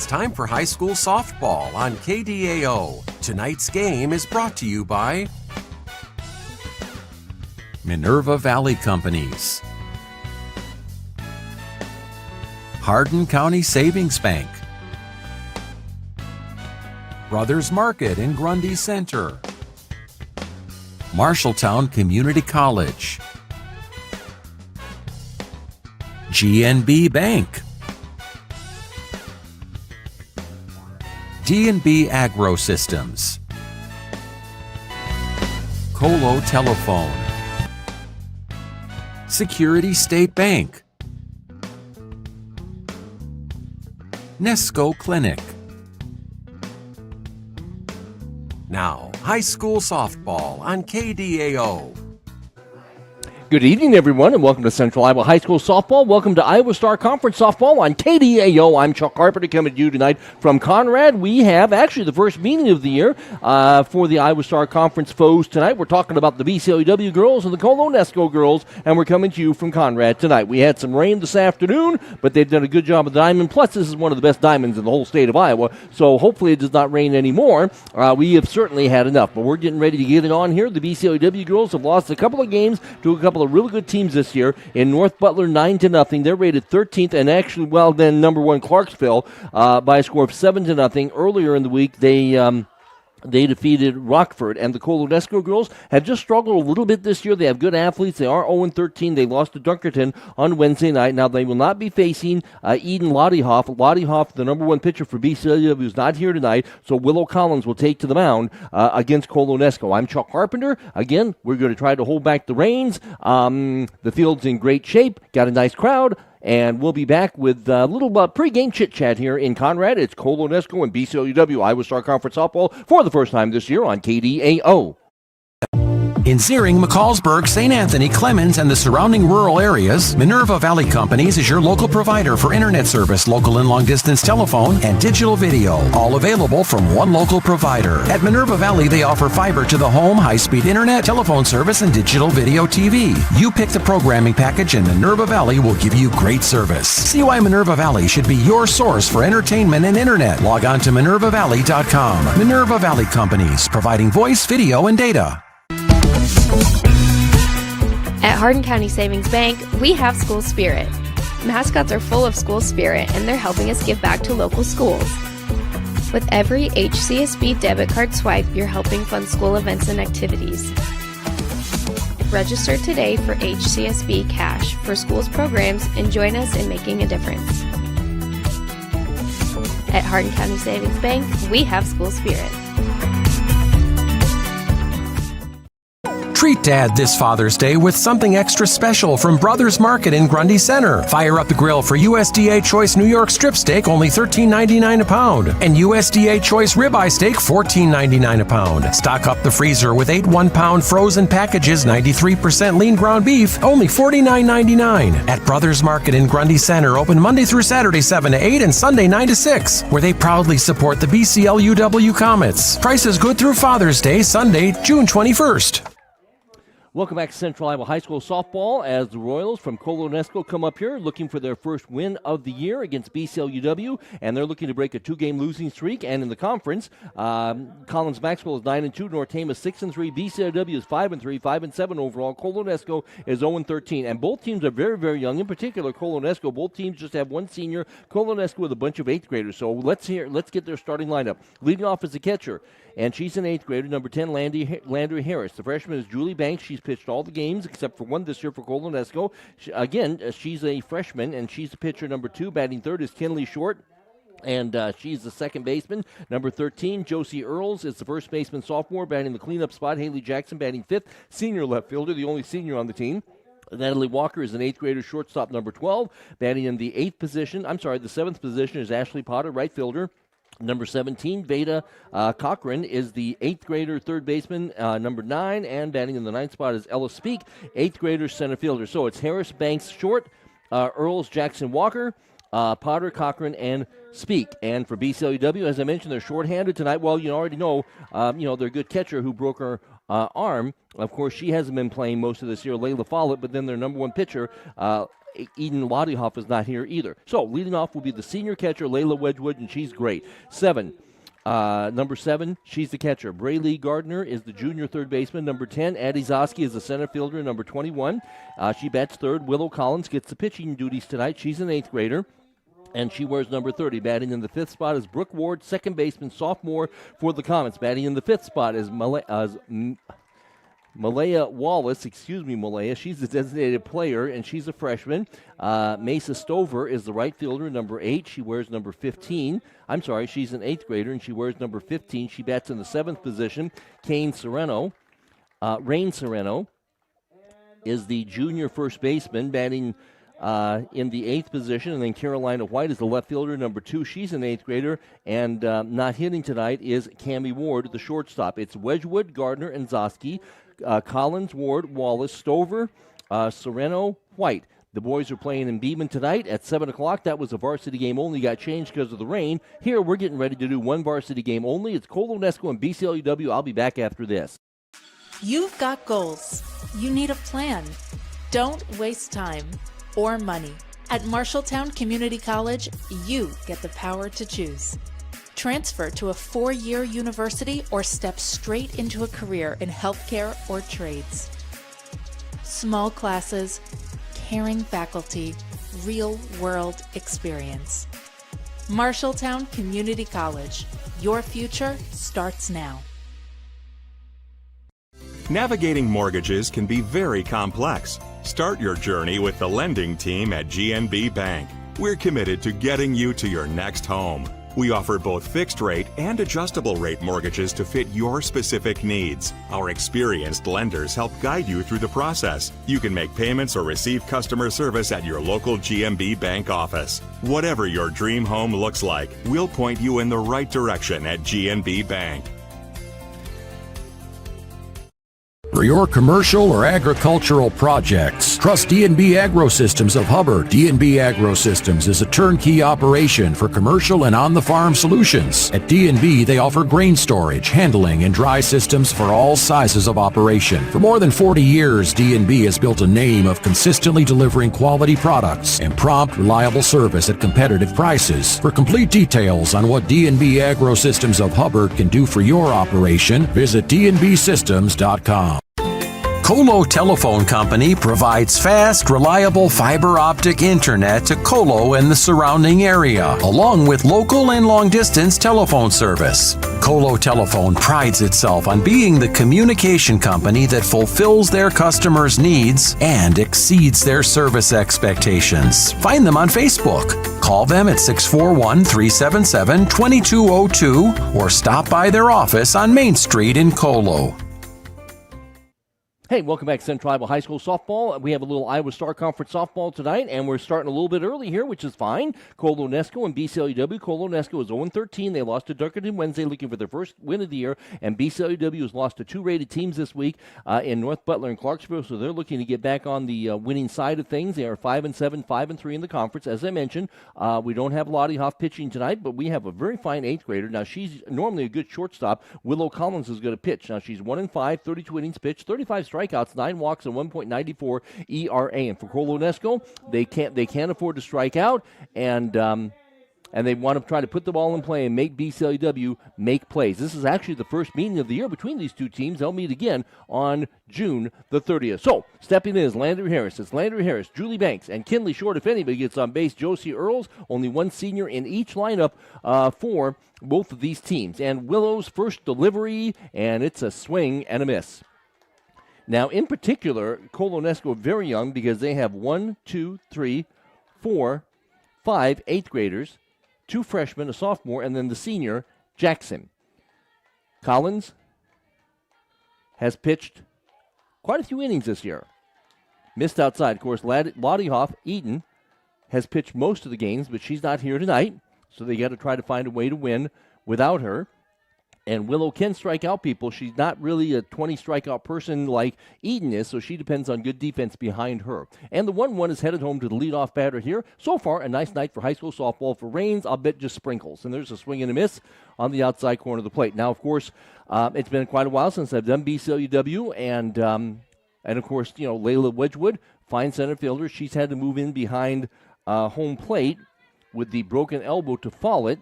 It's time for high school softball on KDAO. Tonight's game is brought to you by Minerva Valley Companies, Hardin County Savings Bank, Brothers Market in Grundy Center, Marshalltown Community College, GNB Bank, D&B Agro Systems, Colo Telephone, Security State Bank, Nesco Clinic. Now, high school softball on KDAO. Good evening, everyone, and welcome to Central Iowa High School Softball. Welcome to Iowa Star Conference Softball on KDAO. I'm Chuck Carpenter coming to you tonight from Conrad. We have actually the first meeting of the year for the Iowa Star Conference foes tonight. We're talking about the BCLUW girls and the Colo-Nesco girls, and we're coming to you from Conrad tonight. We had some rain this afternoon, but they've done a good job of the diamond. Plus, this is one of the best diamonds in the whole state of Iowa, so hopefully it does not rain anymore. We have certainly had enough, but we're getting ready to get it on here. The BCLUW girls have lost a couple of games to a couple of really good teams this year. In North Butler, 9-0. They're rated 13th, and actually, well, then number one Clarksville by a score of 7-0. Earlier in the week, they defeated Rockford, and the Colo-Nesco girls have just struggled a little bit this year. They have good athletes. They are 0-13. They lost to Dunkerton on Wednesday night. Now, they will not be facing Eden Lottiehoff. Lottiehoff, the number one pitcher for BCLUW, is not here tonight, so Willow Collins will take to the mound against Colo-Nesco. I'm Chuck Carpenter. Again, we're going to try to hold back the rains. The field's in great shape. Got a nice crowd. And we'll be back with a little pregame chit-chat here in Conrad. It's Colo-Nesco and BCLUW Iowa Star Conference Softball for the first time this year on KDAO. In Zeering, McCallsburg, St. Anthony, Clemens, and the surrounding rural areas, Minerva Valley Companies is your local provider for internet service, local and long-distance telephone, and digital video, all available from one local provider. At Minerva Valley, they offer fiber to the home, high-speed internet, telephone service, and digital video TV. You pick the programming package, and Minerva Valley will give you great service. See why Minerva Valley should be your source for entertainment and internet. Log on to minervavalley.com. Minerva Valley Companies, providing voice, video, and data. At Hardin County Savings Bank, we have school spirit. Mascots are full of school spirit, and they're helping us give back to local schools. With every HCSB debit card swipe, you're helping fund school events and activities. Register today for HCSB Cash for schools programs and join us in making a difference. At Hardin County Savings Bank, we have school spirit. Treat Dad this Father's Day with something extra special from Brothers Market in Grundy Center. Fire up the grill for USDA Choice New York Strip Steak, only $13.99 a pound, and USDA Choice Ribeye Steak, $14.99 a pound. Stock up the freezer with 8 1-pound frozen packages, 93% lean ground beef, only $49.99. At Brothers Market in Grundy Center, open Monday through Saturday 7 to 8 and Sunday 9 to 6, where they proudly support the BCLUW Comets. Prices good through Father's Day, Sunday, June 21st. Welcome back to Central Iowa High School Softball as the Royals from Colo-Nesco come up here looking for their first win of the year against BCLUW, and they're looking to break a 2-game losing streak. And in the conference, Collins Maxwell is 9-2, North Tama 6-3, BCLUW is 5-3, 5-7 overall. Colo-Nesco is 0-13, and both teams are very, very young. In particular, Colo-Nesco, both teams just have one senior. Colo-Nesco with a bunch of 8th graders. So let's get their starting lineup. Leading off as a catcher, and she's an 8th grader, number 10, Landry Harris. The freshman is Julie Banks. She's pitched all the games except for one this year for Colo-Nesco. She's a freshman, and she's the pitcher. Number 2, batting third, is Kinley Short. And she's the second baseman. Number 13, Josie Earls is the first baseman sophomore, batting the cleanup spot. Haley Jackson batting 5th, senior left fielder, the only senior on the team. Natalie Walker is an 8th grader, shortstop, number 12. Batting in the 7th position is Ashley Potter, right fielder. Number 17, Veda Cochran is the 8th grader, third baseman, number 9, and batting in the 9th spot is Ella Speak, 8th grader, center fielder. So it's Harris, Banks, Short, Earls, Jackson, Walker, Potter, Cochran, and Speak. And for BCLUW, as I mentioned, they're shorthanded tonight. Well, you already know, their good catcher who broke her arm. Of course, she hasn't been playing most of this year, Layla Follett, but then their number one pitcher, Eden Lottehoff is not here either. So leading off will be the senior catcher, Layla Wedgwood, and she's great. Number 7, she's the catcher. Braylee Gardner is the junior third baseman. Number 10, Addie Zoski is the center fielder. Number 21, she bats third. Willow Collins gets the pitching duties tonight. She's an 8th grader, and she wears number 30. Batting in the 5th spot is Brooke Ward, second baseman, sophomore for the Comets. Batting in the 5th spot is Malaya Wallace, Malaya. She's the designated player, and she's a freshman. Mesa Stover is the right fielder, number 8. She wears number 15. I'm sorry, she's an 8th grader, and she wears number 15. She bats in the 7th position. Rain Sereno is the junior first baseman, batting in the 8th position. And then Carolina White is the left fielder, number 2. She's an 8th grader, and not hitting tonight is Cammie Ward, the shortstop. It's Wedgwood, Gardner, and Zoski. Collins, Ward, Wallace, Stover, Sereno, White. The boys are playing in Beeman tonight at 7 o'clock. That was a varsity game only, got changed because of the rain. Here, we're getting ready to do one varsity game only. It's Colo-Nesco and BCLUW. I'll be back after this. You've got goals. You need a plan. Don't waste time or money. At Marshalltown Community College, you get the power to choose. Transfer to a 4-year university or step straight into a career in healthcare or trades. Small classes, caring faculty, real-world experience. Marshalltown Community College. Your future starts now. Navigating mortgages can be very complex. Start your journey with the lending team at GNB Bank. We're committed to getting you to your next home. We offer both fixed rate and adjustable rate mortgages to fit your specific needs. Our experienced lenders help guide you through the process. You can make payments or receive customer service at your local GNB Bank office. Whatever your dream home looks like, we'll point you in the right direction at GNB Bank. For your commercial or agricultural projects, trust D&B Agrosystems of Hubbard. D&B Agrosystems is a turnkey operation for commercial and on-the-farm solutions. At D&B, they offer grain storage, handling, and dry systems for all sizes of operation. For more than 40 years, D&B has built a name of consistently delivering quality products and prompt, reliable service at competitive prices. For complete details on what D&B Agrosystems of Hubbard can do for your operation, visit dnbsystems.com. Colo Telephone Company provides fast, reliable fiber optic internet to Colo and the surrounding area, along with local and long-distance telephone service. Colo Telephone prides itself on being the communication company that fulfills their customers' needs and exceeds their service expectations. Find them on Facebook. Call them at 641-377-2202 or stop by their office on Main Street in Colo. Hey, welcome back to Central Iowa High School softball. We have a little Iowa Star Conference softball tonight, and we're starting a little bit early here, which is fine. Colo-Nesco and BCLUW. Colo-Nesco is 0-13. They lost to Dunkerton Wednesday, looking for their first win of the year, and BCLUW has lost to 2 rated teams this week in North Butler and Clarksville, so they're looking to get back on the winning side of things. They are 5-7, 5-3 in the conference. As I mentioned, we don't have Lottie Hoff pitching tonight, but we have a very fine 8th grader. Now, she's normally a good shortstop. Willow Collins is going to pitch. Now, she's 1-5, 32 innings pitched, 35 strikeouts, 9 walks, and 1.94 ERA. And for Colo-Nesco, they can't afford to strike out, and they want to try to put the ball in play and make BCLUW make plays. This is actually the first meeting of the year between these two teams. They'll meet again on June the 30th. So, stepping in is Landry Harris. It's Landry Harris, Julie Banks, and Kinley Short. If anybody gets on base, Josie Earls. Only one senior in each lineup for both of these teams. And Willow's first delivery, and it's a swing and a miss. Now, in particular, Colo-Nesco very young because they have 1, 2, 3, 4, 5 8th graders, 2 freshmen, a sophomore, and then the senior, Jackson. Collins has pitched quite a few innings this year. Missed outside. Of course, Lottie Hoff, Eaton, has pitched most of the games, but she's not here tonight, so they got to try to find a way to win without her. And Willow can strike out people. She's not really a 20 strikeout person like Eden is, so she depends on good defense behind her. And the 1-1 is headed home to the leadoff batter here. So far, a nice night for high school softball. For Rains, I'll bet just sprinkles. And there's a swing and a miss on the outside corner of the plate. Now, of course, it's been quite a while since I've done BCLUW, and of course, Layla Wedgwood fine center fielder. She's had to move in behind home plate with the broken elbow to Follett.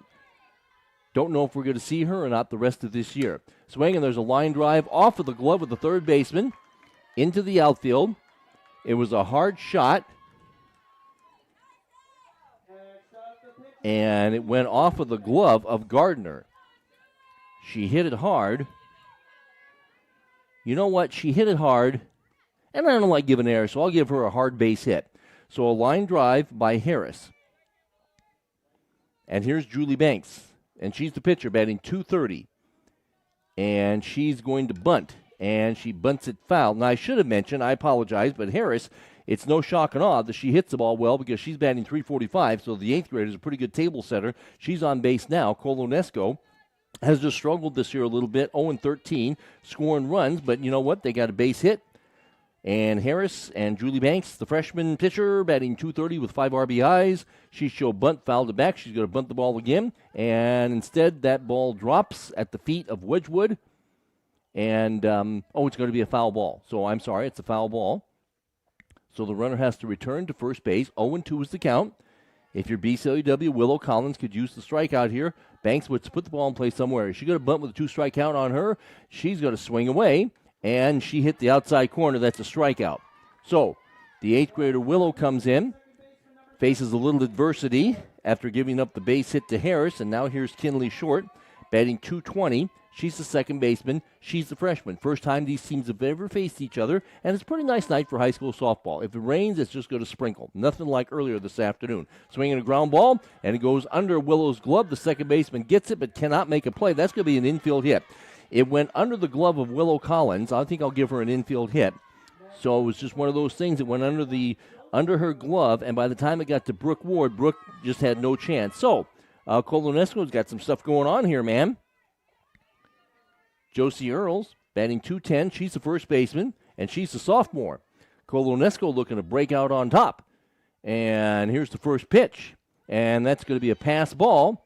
Don't know if we're going to see her or not the rest of this year. Swing, and there's a line drive off of the glove of the third baseman into the outfield. It was a hard shot, and it went off of the glove of Gardner. She hit it hard. You know what? She hit it hard, and I don't like giving errors, so I'll give her a hard base hit. So a line drive by Harris. And here's Julie Banks, and she's the pitcher, batting .230. And she's going to bunt, and she bunts it foul. Now, I should have mentioned, I apologize, but Harris, it's no shock and awe that she hits the ball well because she's batting .345, so the 8th grader is a pretty good table setter. She's on base now. Colo-Nesco has just struggled this year a little bit, 0-13, scoring runs, but you know what? They got a base hit. And Harris and Julie Banks, the freshman pitcher, batting .230 with 5 RBIs. She showed bunt, fouled it back. She's going to bunt the ball again. And instead, that ball drops at the feet of Wedgwood. And, it's going to be a foul ball. So I'm sorry, it's a foul ball. So the runner has to return to first base. 0-2 is the count. If you're BCLUW, Willow Collins could use the strikeout here. Banks would put the ball in play somewhere. Is she going to bunt with a 2-strike count on her? She's going to swing away. And she hit the outside corner. That's a strikeout. So the 8th grader Willow comes in, faces a little adversity after giving up the base hit to Harris. And now here's Kinley Short, batting .220. She's the second baseman. She's the freshman. First time these teams have ever faced each other. And it's a pretty nice night for high school softball. If it rains, it's just going to sprinkle. Nothing like earlier this afternoon. Swinging a ground ball, and it goes under Willow's glove. The second baseman gets it but cannot make a play. That's going to be an infield hit. It went under the glove of Willow Collins. I think I'll give her an infield hit. So it was just one of those things that went under her glove, and by the time it got to Brooke Ward, Brooke just had no chance. So Colo-Nesco's got some stuff going on here, man. Josie Earls, batting .210. She's the first baseman, and she's the sophomore. Colo-Nesco looking to break out on top. And here's the first pitch, and that's going to be a pass ball.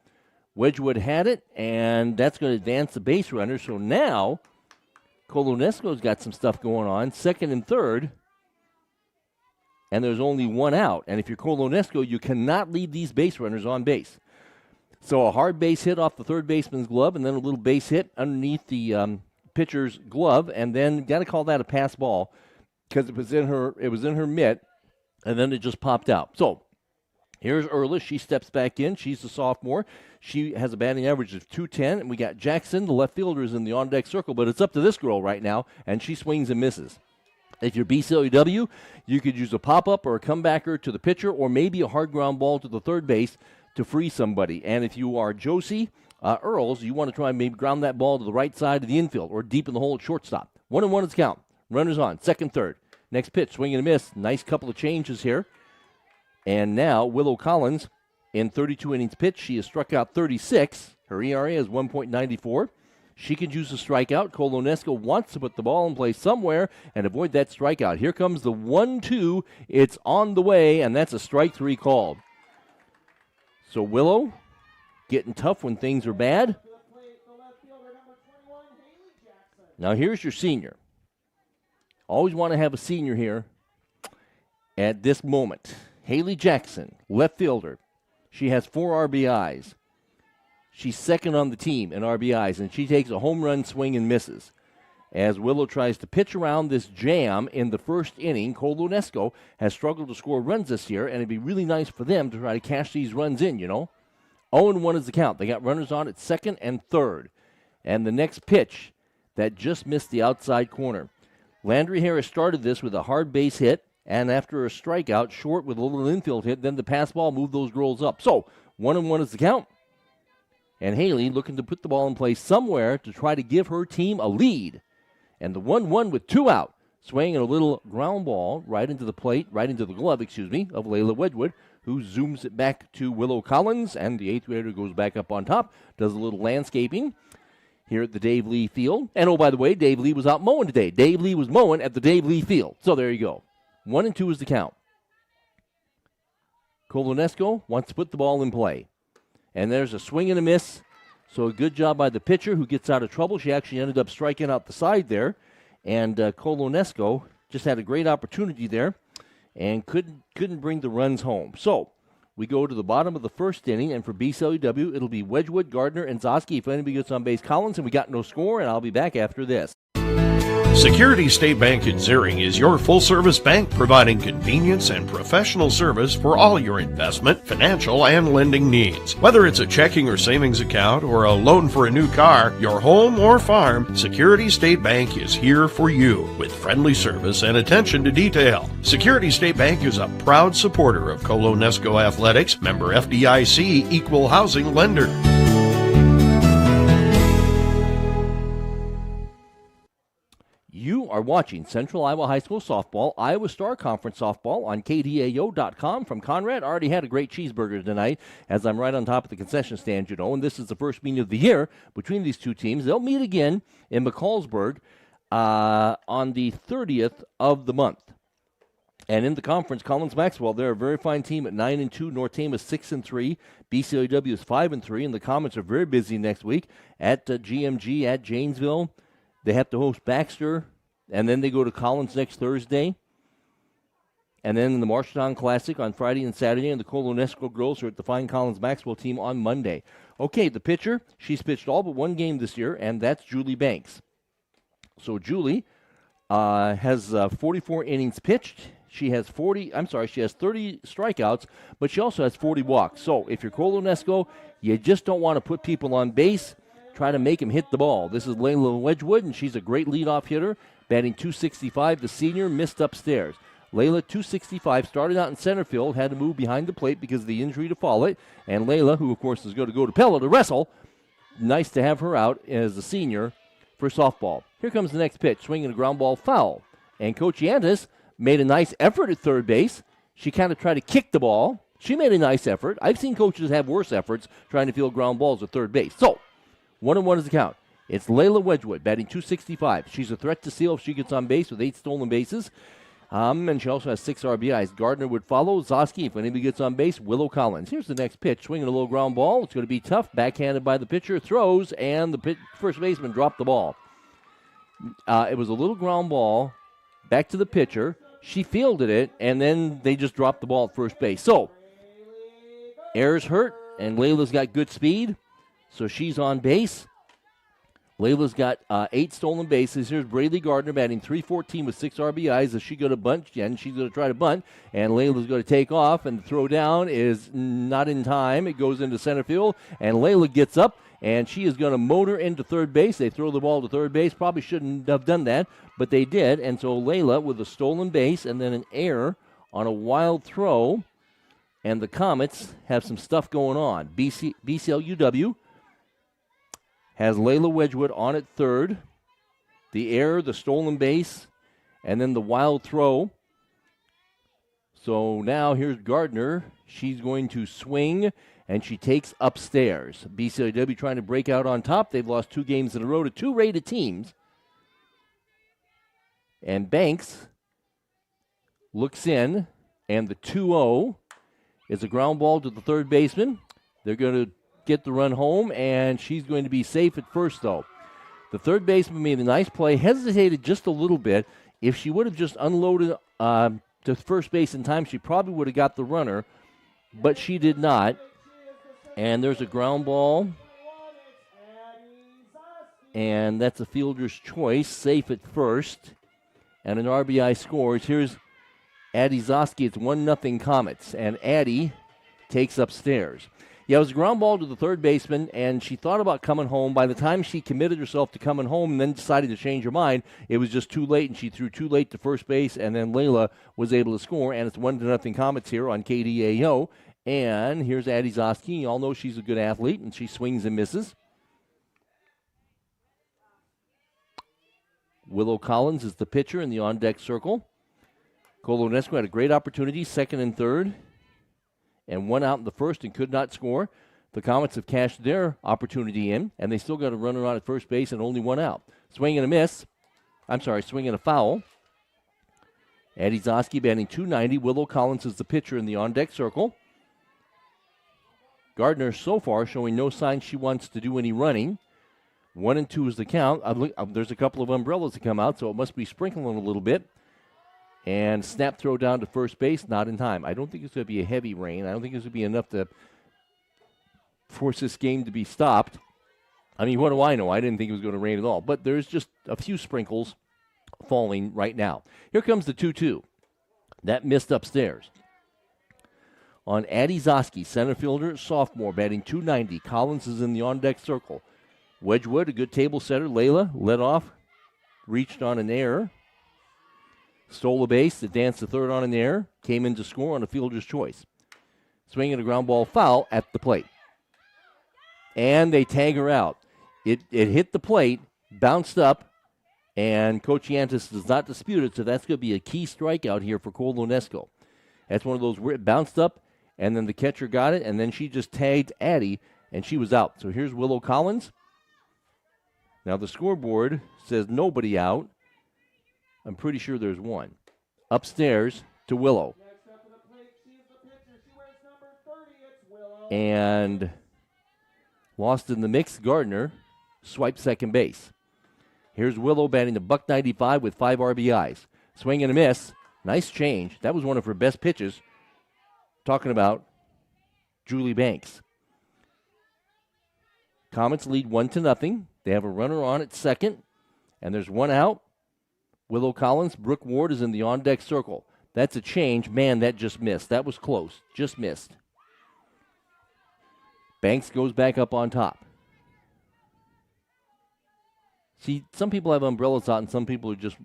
Wedgwood had it, and that's going to advance the base runner. So now Colo-Nesco's got some stuff going on, second and third, and there's only one out. And if you're Colo-Nesco, you cannot leave these base runners on base. So a hard base hit off the third baseman's glove, and then a little base hit underneath the pitcher's glove, and then got to call that a pass ball because it was in her mitt, and then it just popped out. So here's Earlis. She steps back in. She's the sophomore. She has a batting average of .210, and we got Jackson, the left fielder, is in the on-deck circle, but it's up to this girl right now, and she swings and misses. If you're BCLUW, you could use a pop-up or a comebacker to the pitcher, or maybe a hard ground ball to the third base to free somebody. And if you are Josie Earls, you want to try and maybe ground that ball to the right side of the infield or deep in the hole at shortstop. 1-1 is the count. Runners on, second, third. Next pitch, swing and a miss. Nice couple of changes here. And now Willow Collins, in 32 innings pitched, she has struck out 36. Her ERA is 1.94. She could use a strikeout. Colo-Nesco wants to put the ball in play somewhere and avoid that strikeout. Here comes the 1-2. It's on the way, and that's a strike 3 called. So Willow getting tough when things are bad. Now here's your senior. Always want to have a senior here at this moment. Haley Jackson, left fielder. She has 4 RBIs. She's second on the team in RBIs, and she takes a home run swing and misses. As Willow tries to pitch around this jam in the first inning, Colo-Nesco has struggled to score runs this year, and it'd be really nice for them to try to cash these runs in, 0-1 is the count. They got runners on at second and third. And the next pitch, that just missed the outside corner. Landry Harris started this with a hard base hit, and after a strikeout, short with a little infield hit, then the pass ball moved those girls up. So, 1-1 is the count. And Haley looking to put the ball in play somewhere to try to give her team a lead. And the 1-1 with 2 out. Swinging a little ground ball right into the glove, of Layla Wedgwood, who zooms it back to Willow Collins, and the 8th grader goes back up on top, does a little landscaping here at the Dave Lee Field. And, oh, by the way, Dave Lee was out mowing today. Dave Lee was mowing at the Dave Lee Field. So there you go. 1-2 is the count. Colo-Nesco wants to put the ball in play. And there's a swing and a miss. So a good job by the pitcher who gets out of trouble. She actually ended up striking out the side there. And Colo-Nesco just had a great opportunity there. and couldn't bring the runs home. So we go to the bottom of the first inning, and for BCLUW, it'll be Wedgwood, Gardner, and Zosky. If anybody gets on base, Collins, and we got no score, and I'll be back after this. Security State Bank in Zering is your full-service bank providing convenience and professional service for all your investment, financial, and lending needs. Whether it's a checking or savings account or a loan for a new car, your home or farm, Security State Bank is here for you with friendly service and attention to detail. Security State Bank is a proud supporter of Colo-Nesco Athletics, member FDIC, equal housing lender. You are watching Central Iowa High School Softball, Iowa Star Conference Softball on KDAO.com from Conrad. Already had a great cheeseburger tonight as I'm right on top of the concession stand, and this is the first meeting of the year between these two teams. They'll meet again in McCallsburg on the 30th of the month. And in the conference, Collins-Maxwell, they're a very fine team at 9-2. North Tama 6-3. BCLUW is 5-3. And the Comets are very busy next week at GMG at Janesville. They have to host Baxter, and then they go to Collins next Thursday. And then in the Marshalltown Classic on Friday and Saturday, and the Colo-Nesco girls are at the fine Collins-Maxwell team on Monday. Okay, the pitcher, she's pitched all but one game this year, and that's Julie Banks. So Julie has 44 innings pitched. She has 30 strikeouts, but she also has 40 walks. So if you're Colo-Nesco, you just don't want to put people on base. Try to make him hit the ball. This is Layla Wedgwood, and she's a great leadoff hitter, batting .265. The senior missed upstairs. Layla, .265, started out in center field, had to move behind the plate because of the injury to Follett. And Layla, who, of course, is going to go to Pella to wrestle, nice to have her out as a senior for softball. Here comes the next pitch, swinging a ground ball foul. And Coach Yantis made a nice effort at third base. She kind of tried to kick the ball. She made a nice effort. I've seen coaches have worse efforts trying to field ground balls at third base. So, 1-1 is the count. It's Layla Wedgwood, batting .265. She's a threat to steal if she gets on base with 8 stolen bases. And she also has 6 RBIs. Gardner would follow. Zosky, if anybody gets on base, Willow Collins. Here's the next pitch. Swinging a low ground ball. It's going to be tough. Backhanded by the pitcher. Throws, and the first baseman dropped the ball. It was a little ground ball. Back to the pitcher. She fielded it, and then they just dropped the ball at first base. So, errors hurt, and Layla's got good speed. So she's on base. Layla's got 8 stolen bases. Here's Braylee Gardner batting .314 with 6 RBIs. Is she going to bunt? And she's going to try to bunt. And Layla's going to take off. And the throw down is not in time. It goes into center field. And Layla gets up. And she is going to motor into third base. They throw the ball to third base. Probably shouldn't have done that. But they did. And so Layla with a stolen base and then an error on a wild throw. And the Comets have some stuff going on. BCLUW has Layla Wedgwood on at third. The error, the stolen base, and then the wild throw. So now here's Gardner. She's going to swing, and she takes upstairs. BCLUW trying to break out on top. They've lost 2 games in a row to 2 rated teams. And Banks looks in, and the 2-0 is a ground ball to the third baseman. They're going to get the run home, and she's going to be safe at first, though. The third baseman made a nice play, hesitated just a little bit. If she would have just unloaded to first base in time, she probably would have got the runner, but she did not. And there's a ground ball, and that's a fielder's choice, safe at first, and an RBI scores. Here's Addie Zosky. It's 1-0 Comets, and Addie takes upstairs. Yeah, it was a ground ball to the third baseman, and she thought about coming home. By the time she committed herself to coming home and then decided to change her mind, it was just too late, and she threw too late to first base, and then Layla was able to score, and it's 1-0 Comets here on KDAO. And here's Addie Zosky. You all know she's a good athlete, and she swings and misses. Willow Collins is the pitcher in the on-deck circle. Colo-Nesco had a great opportunity, second and third, and 1 out in the first and could not score. The Comets have cashed their opportunity in, and they still got a runner on at first base and only 1 out. Swing and a miss. Swing and a foul. Addie Zosky batting .290. Willow Collins is the pitcher in the on-deck circle. Gardner so far showing no signs she wants to do any running. 1-2 is the count. There's a couple of umbrellas that come out, so it must be sprinkling a little bit. And snap throw down to first base, not in time. I don't think it's going to be a heavy rain. I don't think it's going to be enough to force this game to be stopped. I mean, what do I know? I didn't think it was going to rain at all. But there's just a few sprinkles falling right now. Here comes the 2-2. That missed upstairs. On Addie Zoski, center fielder, sophomore, batting .290. Collins is in the on-deck circle. Wedgwood, a good table setter. Layla led off, reached on an error. Stole a base, advanced to third on an error, came in to score on a fielder's choice. Swinging a ground ball foul at the plate. And they tag her out. It hit the plate, bounced up, and Coach Yantis does not dispute it, so that's going to be a key strikeout here for Colo-Nesco. That's one of those where it bounced up, and then the catcher got it, and then she just tagged Addie, and she was out. So here's Willow Collins. Now the scoreboard says nobody out. I'm pretty sure there's one. Upstairs to Willow. And lost in the mix, Gardner swiped second base. Here's Willow batting to .195 with 5 RBIs. Swing and a miss. Nice change. That was one of her best pitches. Talking about Julie Banks. Comets lead 1-0. They have a runner on at second, and there's one out. Willow Collins, Brooke Ward is in the on-deck circle. That's a change. Man, that just missed. That was close. Just missed. Banks goes back up on top. See, some people have umbrellas out and some people are just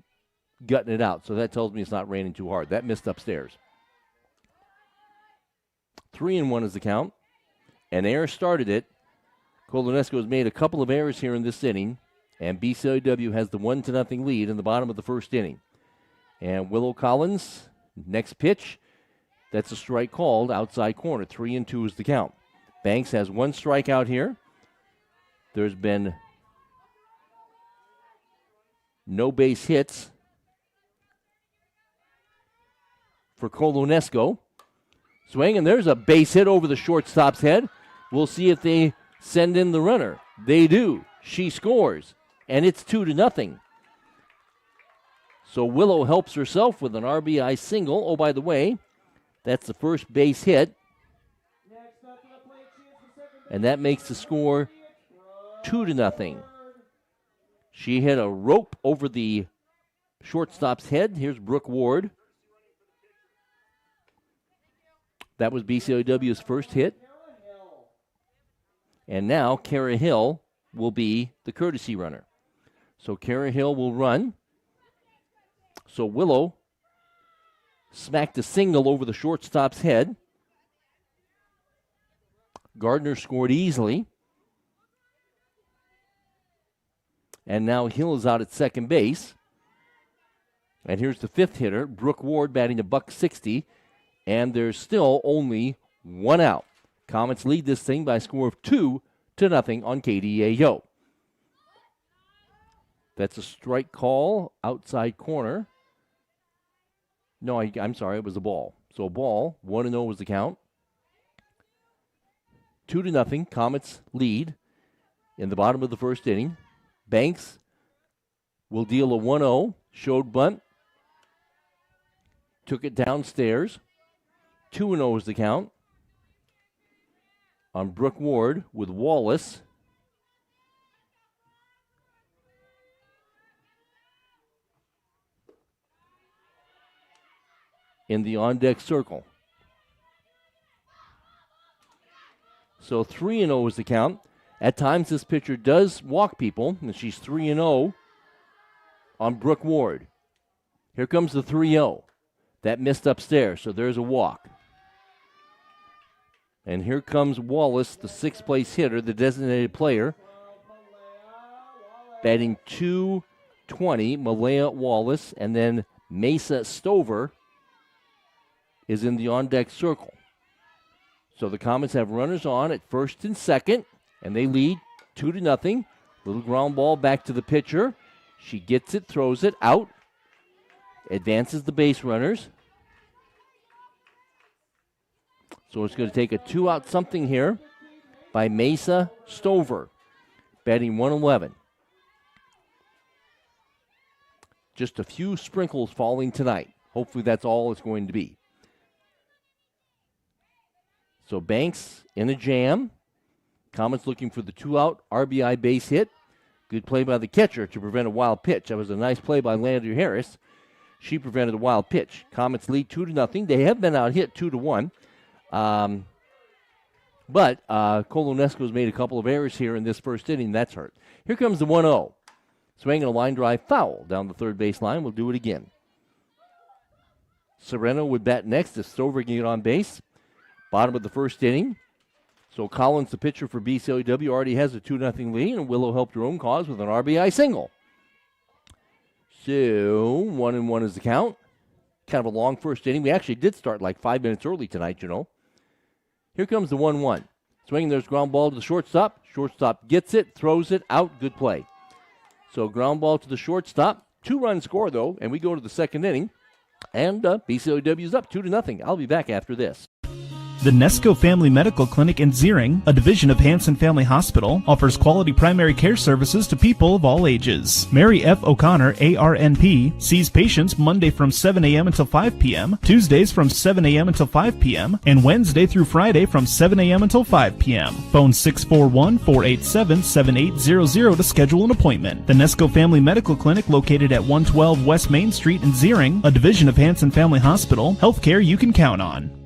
gutting it out, so that tells me it's not raining too hard. That missed upstairs. 3-1 is the count. An error started it. Colo-Nesco has made a couple of errors here in this inning. And BCLUW has the 1-0 lead in the bottom of the first inning. And Willow Collins, next pitch, that's a strike called outside corner. 3-2 is the count. Banks has one strikeout here. There's been no base hits for Colo-Nesco. Swing, and there's a base hit over the shortstop's head. We'll see if they send in the runner. They do. She scores. And it's 2-0. So Willow helps herself with an RBI single. Oh, by the way, that's the first base hit. And that makes the score 2-0. She hit a rope over the shortstop's head. Here's Brooke Ward. That was BCLUW's first hit. And now Kara Hill will be the courtesy runner. So Kara Hill will run. So Willow smacked a single over the shortstop's head. Gardner scored easily. And now Hill is out at second base. And here's the fifth hitter, Brooke Ward, batting to .160. And there's still only one out. Comets lead this thing by a score of 2-0 on KDAO. That's a strike call, outside corner. No, I'm sorry, it was a ball. So a ball, 1-0 was the count. 2-0, Comets lead in the bottom of the first inning. Banks will deal a 1-0, showed bunt, took it downstairs. 2-0 is the count on Brooke Ward with Wallace. In the on-deck circle. So 3-0 is the count. At times this pitcher does walk people, and she's 3-0 on Brooke Ward. Here comes the 3-0. That missed upstairs, so there's a walk. And here comes Wallace, the sixth place hitter, the designated player. Batting .220, Malaya Wallace, and then Mesa Stover is in the on-deck circle. So the Comets have runners on at first and second, and they lead 2-0. Little ground ball back to the pitcher. She gets it, throws it out, advances the base runners. So it's going to take a 2-out something here by Mesa Stover, batting .111. Just a few sprinkles falling tonight. Hopefully that's all it's going to be. So Banks in a jam. Comets looking for the 2-out RBI base hit. Good play by the catcher to prevent a wild pitch. That was a nice play by Landry Harris. She prevented a wild pitch. Comets lead 2-0. They have been out hit 2-1. But Colo-Nesco's made a couple of errors here in this first inning. That's hurt. Here comes the 1-0. Swinging a line drive foul down the third base line. We'll do it again. Sereno would bat next if Stover can get on base. Bottom of the first inning. So Collins, the pitcher for BCLUW, already has a 2-0 lead, and Willow helped her own cause with an RBI single. So 1-1 is the count. Kind of a long first inning. We actually did start like 5 minutes early tonight, you know. Here comes the 1-1. Swinging, there's ground ball to the shortstop. Shortstop gets it, throws it out. Good play. So ground ball to the shortstop. 2-run score, though, and we go to the second inning. And BCLUW's up 2-0. I'll be back after this. The Nesco Family Medical Clinic in Ziering, a division of Hanson Family Hospital, offers quality primary care services to people of all ages. Mary F. O'Connor, ARNP, sees patients Monday from 7 a.m. until 5 p.m., Tuesdays from 7 a.m. until 5 p.m., and Wednesday through Friday from 7 a.m. until 5 p.m. Phone 641-487-7800 to schedule an appointment. The Nesco Family Medical Clinic, located at 112 West Main Street in Ziering, a division of Hanson Family Hospital, healthcare you can count on.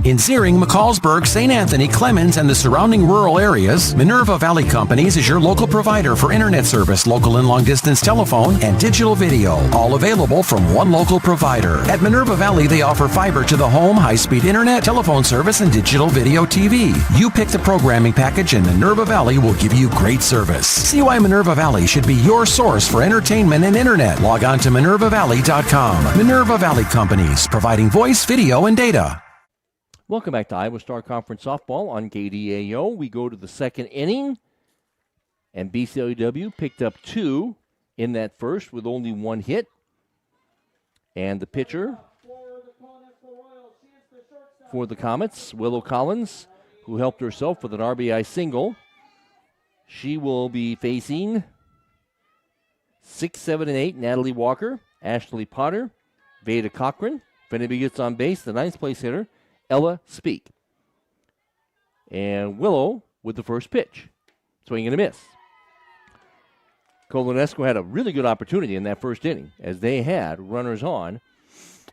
In Ziering, McCallsburg, St. Anthony, Clemens, and the surrounding rural areas, Minerva Valley Companies is your local provider for internet service, local and long-distance telephone, and digital video, all available from one local provider. At Minerva Valley, they offer fiber to the home, high-speed internet, telephone service, and digital video TV. You pick the programming package, and Minerva Valley will give you great service. See why Minerva Valley should be your source for entertainment and internet. Log on to minervavalley.com. Minerva Valley Companies, providing voice, video, and data. Welcome back to Iowa Star Conference Softball on KDAO. We go to the second inning, and BCLUW picked up 2 in that first with only 1 hit. And the pitcher for the Comets, Willow Collins, who helped herself with an RBI single. She will be facing 6, 7, and 8, Natalie Walker, Ashley Potter, Veda Cochran. If anybody gets on base, the 9th place hitter, Ella Speak. And Willow with the first pitch. Swing and a miss. Colo-Nesco had a really good opportunity in that first inning, as they had runners on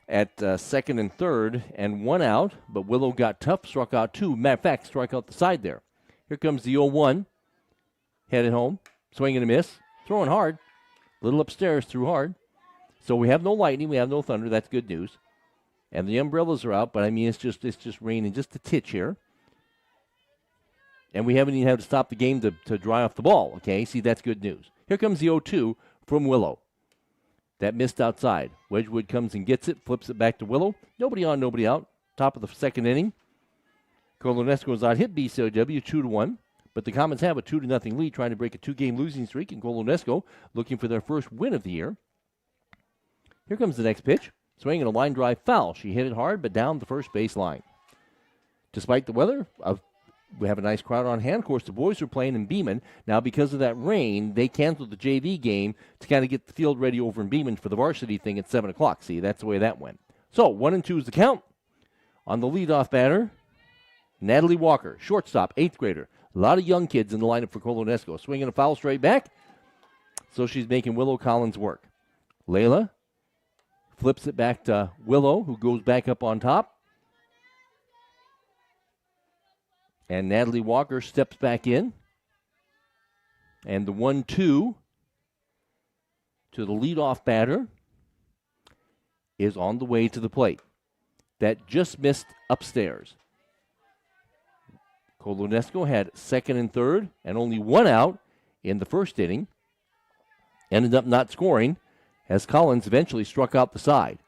at second and third and 1 out, but Willow got tough, struck out 2. Matter of fact, struck out the side there. Here comes the 0-1. Headed home. Swing and a miss. Throwing hard. Little upstairs, threw hard. So we have no lightning, we have no thunder. That's good news. And the umbrellas are out, but I mean, it's just raining just a titch here. And we haven't even had to stop the game to dry off the ball, okay? See, that's good news. Here comes the 0-2 from Willow. That missed outside. Wedgwood comes and gets it, flips it back to Willow. Nobody on, nobody out. Top of the second inning. Colo-Nesco is out hit BCLUW 2-1. But the Comets have a 2-0 lead, trying to break a 2-game losing streak. And Colo-Nesco looking for their first win of the year. Here comes the next pitch. Swinging a line drive foul. She hit it hard, but down the first base line. Despite the weather, we have a nice crowd on hand. Of course, the boys are playing in Beeman. Now, because of that rain, they canceled the JV game to kind of get the field ready over in Beeman for the varsity thing at 7 o'clock. See, that's the way that went. So, 1-2 is the count. On the leadoff batter, Natalie Walker, shortstop, 8th grader. A lot of young kids in the lineup for Colo-Nesco. Swinging a foul straight back. So she's making Willow Collins work. Layla flips it back to Willow, who goes back up on top. And Natalie Walker steps back in. And the 1-2 to the leadoff batter is on the way to the plate. That just missed upstairs. Colo-Nesco had second and third and only 1 out in the first inning. Ended up not scoring as Collins eventually struck out the side.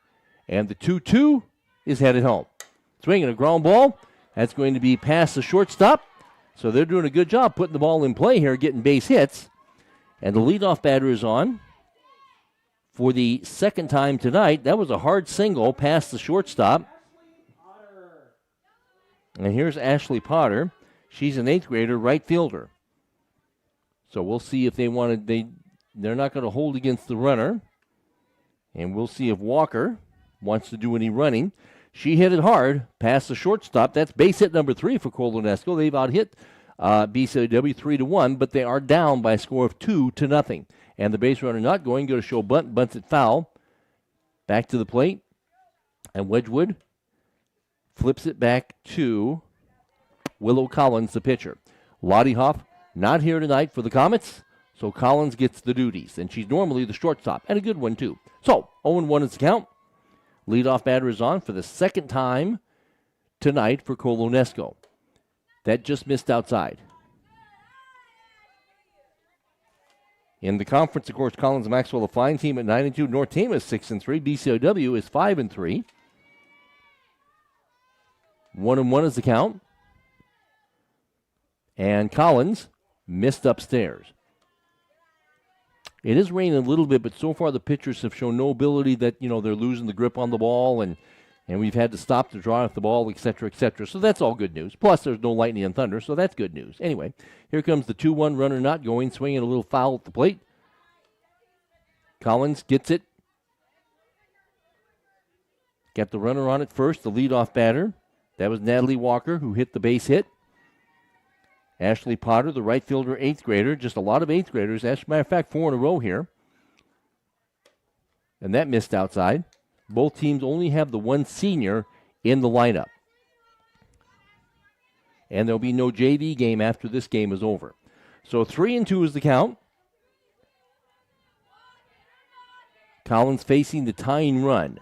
And the 2-2 is headed home. Swinging a ground ball. That's going to be past the shortstop. So they're doing a good job putting the ball in play here, getting base hits. And the leadoff batter is on for the second time tonight. That was a hard single past the shortstop. And here's Ashley Potter. She's an 8th grader, right fielder. So we'll see if they want to. They're not going to hold against the runner. And we'll see if Walker wants to do any running. She hit it hard past the shortstop. That's base hit number 3 for Colo-Nesco. They've out-hit BCLUW 3-1, but they are down by a score of 2-0. And the base runner not going, go to show bunt, bunts it foul. Back to the plate. And Wedgwood flips it back to Willow Collins, the pitcher. Lottie Hoff not here tonight for the Comets, so Collins gets the duties. And she's normally the shortstop, and a good one too. So, 0-1 is the count. Leadoff batter is on for the second time tonight for Colo-Nesco. That just missed outside. In the conference, of course, Collins and Maxwell, a fine team at 9-2. North Tama is 6-3. BCLUW is 5-3. 1-1 is the count. And Collins missed upstairs. It is raining a little bit, but so far the pitchers have shown no ability that, they're losing the grip on the ball, and we've had to stop to draw off the ball, et cetera, et cetera. So that's all good news. Plus, there's no lightning and thunder, so that's good news. Anyway, here comes the 2-1 runner not going, swinging a little foul at the plate. Collins gets it. Got the runner on it first, the leadoff batter. That was Natalie Walker, who hit the base hit. Ashley Potter, the right fielder, 8th grader. Just a lot of 8th graders. As a matter of fact, 4 in a row here. And that missed outside. Both teams only have the one senior in the lineup. And there'll be no JV game after this game is over. So 3-2 is the count. Collins facing the tying run.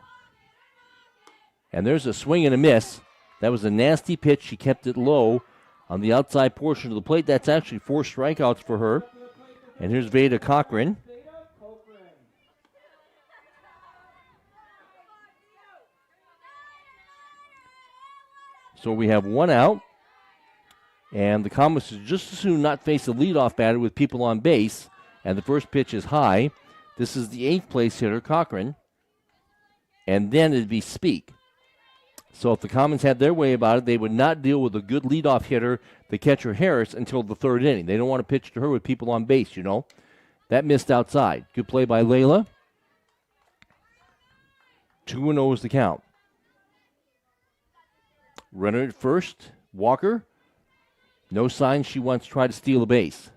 And there's a swing and a miss. That was a nasty pitch. She kept it low on the outside portion of the plate. That's actually 4 strikeouts for her. And here's Veda Cochran. So we have 1 out. And the Comets should just as soon not face a leadoff batter with people on base. And the first pitch is high. This is the 8th place hitter, Cochran. And then it'd be Speak. So if the Comets had their way about it, they would not deal with a good leadoff hitter, the catcher Harris, until the 3rd inning. They don't want to pitch to her with people on base, That missed outside. Good play by Layla. 2-0 is the count. Runner at first, Walker. No sign she wants to try to steal a base.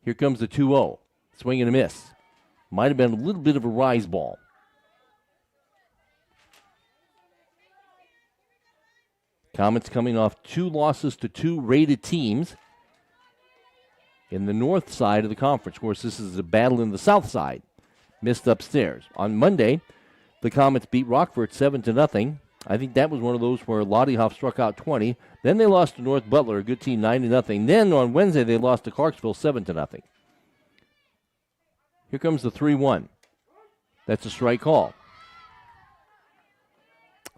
Here comes the 2-0. Swing and a miss. Might have been a little bit of a rise ball. Comets coming off 2 losses to 2 rated teams in the north side of the conference. Of course, this is a battle in the south side. Missed upstairs. On Monday, the Comets beat Rockford 7-0. I think that was one of those where Lottie Hoff struck out 20. Then they lost to North Butler, a good team, 9-0. Then on Wednesday, they lost to Clarksville 7-0. Here comes the 3-1. That's a strike call.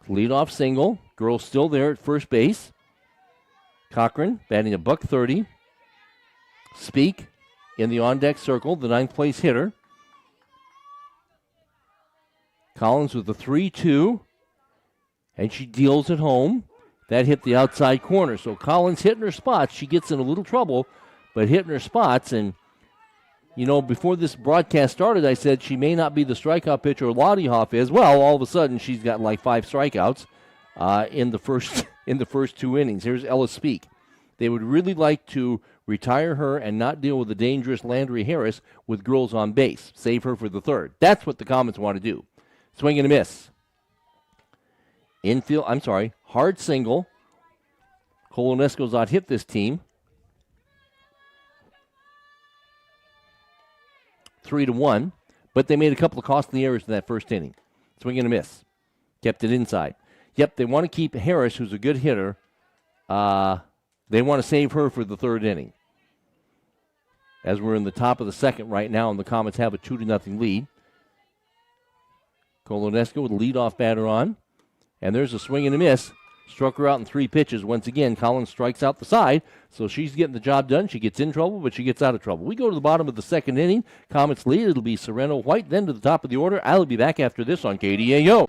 Leadoff single. Girls still there at first base. Cochran batting $130. Speak in the on-deck circle, the 9th place hitter. Collins with the 3-2. And she deals it home. That hit the outside corner. So Collins hitting her spots. She gets in a little trouble, but hitting her spots. And, before this broadcast started, I said she may not be the strikeout pitcher Lottie Hoff is. Well, all of a sudden, she's got like 5 strikeouts in the first 2 innings. Here's Ella Speak. They would really like to retire her and not deal with the dangerous Landry Harris with girls on base. Save her for the 3rd. That's what the Comets want to do. Swing and a miss. Hard single. Colo-Nesco's out hit this team. 3-1, but they made a couple of costly errors in that first inning. Swing and a miss. Kept it inside. Yep, they want to keep Harris, who's a good hitter. They want to save her for the 3rd inning. As we're in the top of the 2nd right now, and the Comets have a 2-0 lead. Colo-Nesco with a leadoff batter on. And there's a swing and a miss. Struck her out in 3 pitches. Once again, Collins strikes out the side, so she's getting the job done. She gets in trouble, but she gets out of trouble. We go to the bottom of the 2nd inning. Comets lead. It'll be Sereno White, then to the top of the order. I'll be back after this on KDAO.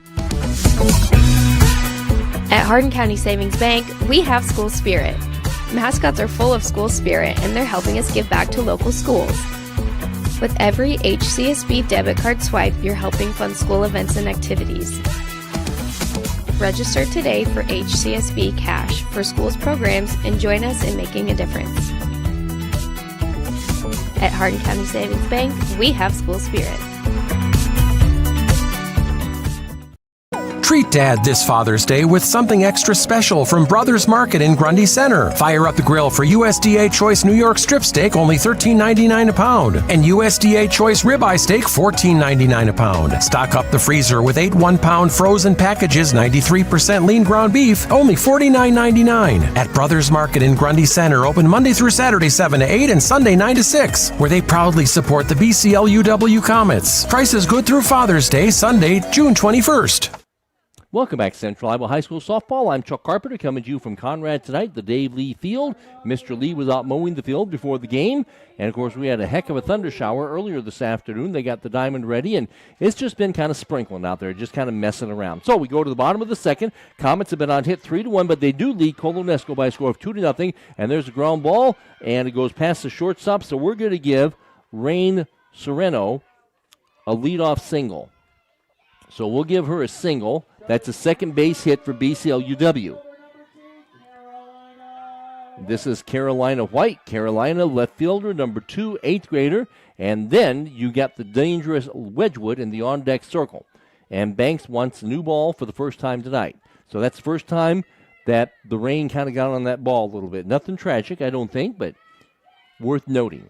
At Hardin County Savings Bank, we have school spirit. Mascots are full of school spirit, and they're helping us give back to local schools. With every HCSB debit card swipe, you're helping fund school events and activities. Register today for HCSB Cash for schools programs and join us in making a difference. At Hardin County Savings Bank, we have school spirit. Treat Dad this Father's Day with something extra special from Brothers Market in Grundy Center. Fire up the grill for USDA Choice New York Strip Steak, only $13.99 a pound, and USDA Choice Ribeye Steak, $14.99 a pound. Stock up the freezer with 8 1-pound frozen packages, 93% lean ground beef, only $49.99. At Brothers Market in Grundy Center, open Monday through Saturday 7 to 8 and Sunday 9 to 6, where they proudly support the BCLUW Comets. Prices good through Father's Day, Sunday, June 21st. Welcome back to Central Iowa High School Softball. I'm Chuck Carpenter coming to you from Conrad tonight, the Dave Lee Field. Mr. Lee was out mowing the field before the game. And, of course, we had a heck of a thunder shower earlier this afternoon. They got the diamond ready, and it's just been kind of sprinkling out there, just kind of messing around. So we go to the bottom of the second. Comets have been on hit 3-1, but they do lead Colo-Nesco by a score of 2-0. And there's a ground ball, and it goes past the shortstop. So we're going to give Rain Sereno a leadoff single. So we'll give her a single. That's a second base hit for BCLUW. This is Carolina White. Carolina left fielder, number 2, 8th grader. And then you got the dangerous Wedgwood in the on-deck circle. And Banks wants a new ball for the first time tonight. So that's the first time that the rain kind of got on that ball a little bit. Nothing tragic, I don't think, but worth noting.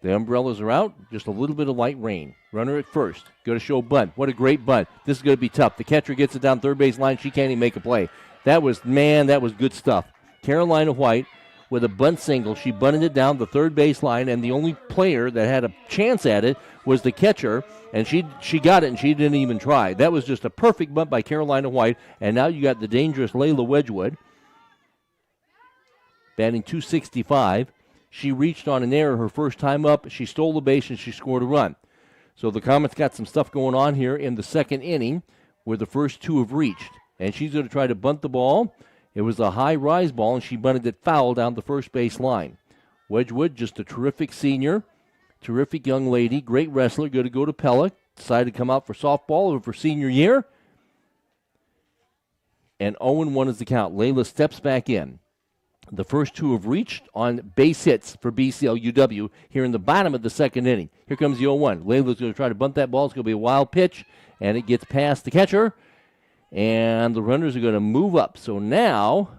The umbrellas are out, just a little bit of light rain. Runner at first. Going to show bunt. What a great bunt. This is going to be tough. The catcher gets it down third base line. She can't even make a play. That was good stuff. Carolina White with a bunt single. She bunted it down the third base line, and the only player that had a chance at it was the catcher, and she got it, and she didn't even try. That was just a perfect bunt by Carolina White, and now you got the dangerous Layla Wedgwood, batting .265. She reached on an error her first time up. She stole the base, and she scored a run. So the Comets got some stuff going on here in the second inning where the first two have reached. And she's going to try to bunt the ball. It was a high rise ball, and she bunted it foul down the first base line. Wedgwood, just a terrific senior, terrific young lady, great wrestler, going to go to Pella. Decided to come out for softball over senior year. And 0-1 is the count. Layla steps back in. The first two have reached on base hits for BCLUW here in the bottom of the second inning. Here comes the 0-1. Layla's going to try to bunt that ball. It's going to be a wild pitch, and it gets past the catcher, and the runners are going to move up. So now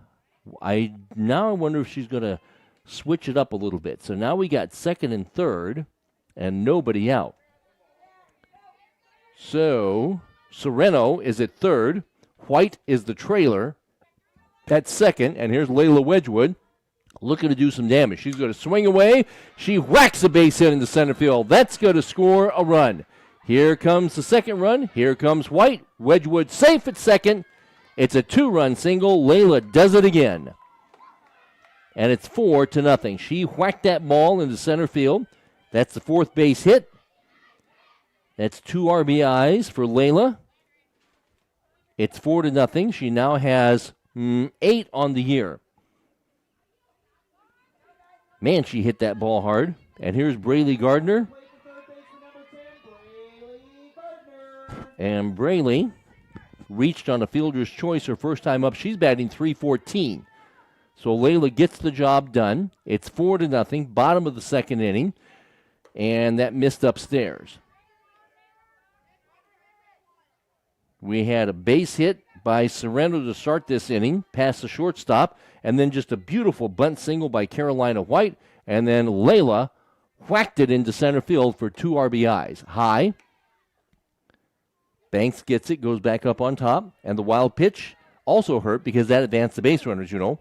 I wonder if she's going to switch it up a little bit. So now we got second and third, and nobody out. So Sereno is at third. White is the trailer. That's second, and here's Layla Wedgwood looking to do some damage. She's going to swing away. She whacks a base hit into center field. That's going to score a run. Here comes the second run. Here comes White. Wedgwood safe at second. It's a 2-run single. Layla does it again. And it's 4-0. She whacked that ball into center field. That's the fourth base hit. That's 2 RBIs for Layla. It's 4-0. She now has 8 on the year. Man, she hit that ball hard. And here's Braylee Gardner. And Braylee reached on a fielder's choice her first time up. She's batting .314. So Layla gets the job done. It's 4-0, bottom of the second inning. And that missed upstairs. We had a base hit by Sereno to start this inning, past the shortstop, and then just a beautiful bunt single by Carolina White, and then Layla whacked it into center field for 2 RBIs. High. Banks gets it, goes back up on top, and the wild pitch also hurt because that advanced the base runners, you know.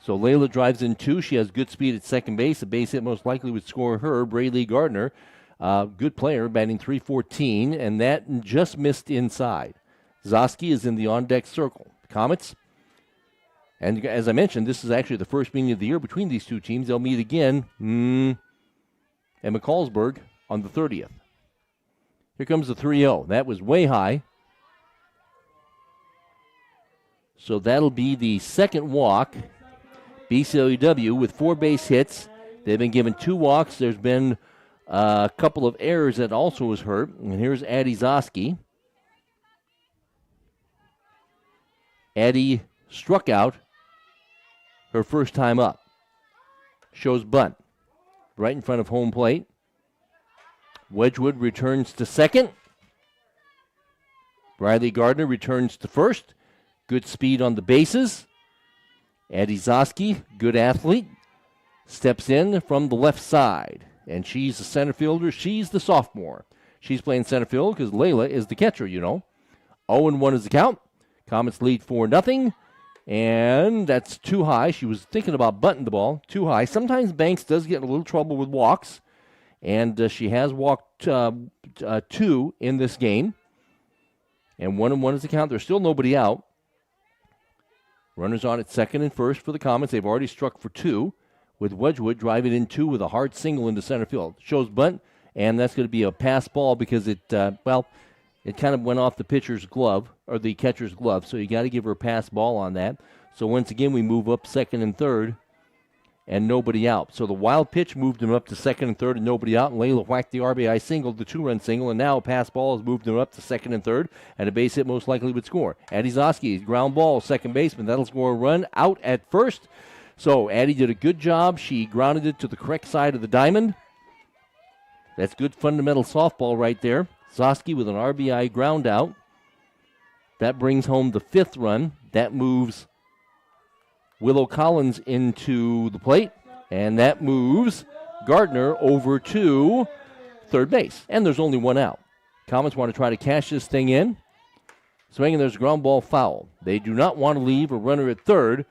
So Layla drives in 2. She has good speed at second base. A base hit most likely would score her, Braylee Gardner. Good player, batting .314, and that just missed inside. Zosky is in the on-deck circle. Comets, and as I mentioned, this is actually the first meeting of the year between these two teams. They'll meet again at McCallsburg on the 30th. Here comes the 3-0. That was way high. So that'll be the second walk. BCLUW with 4 base hits. They've been given 2 walks. There's been A couple of errors that also was hurt. And here's Addie Zoski. Addie struck out her first time up. Shows bunt right in front of home plate. Wedgwood returns to second. Briley Gardner returns to first. Good speed on the bases. Addie Zoski, good athlete, steps in from the left side. And she's the center fielder. She's the sophomore. She's playing center field because Layla is the catcher, 0-1 is the count. Comets lead 4-0. And that's too high. She was thinking about bunting the ball. Too high. Sometimes Banks does get in a little trouble with walks. And she has walked 2 in this game. And 1-1 is the count. There's still nobody out. Runners on at second and first for the Comets. They've already struck for 2, with Wedgwood driving in 2 with a hard single into center field. Shows bunt, and that's going to be a pass ball because it kind of went off the pitcher's glove, or the catcher's glove, so you got to give her a pass ball on that. So once again, we move up second and third, and nobody out. So the wild pitch moved him up to second and third and nobody out, and Layla whacked the RBI single, the 2-run single, and now a pass ball has moved him up to second and third, and a base hit most likely would score. Addie Zoski, ground ball, second baseman. That'll score a run out at first. So Addie did a good job. She grounded it to the correct side of the diamond. That's good fundamental softball right there. Zoski with an RBI ground out. That brings home the 5th run. That moves Willow Collins into the plate, and that moves Gardner over to third base. And there's only one out. Comets want to try to cash this thing in. Swinging, there's a ground ball foul. They do not want to leave a runner at third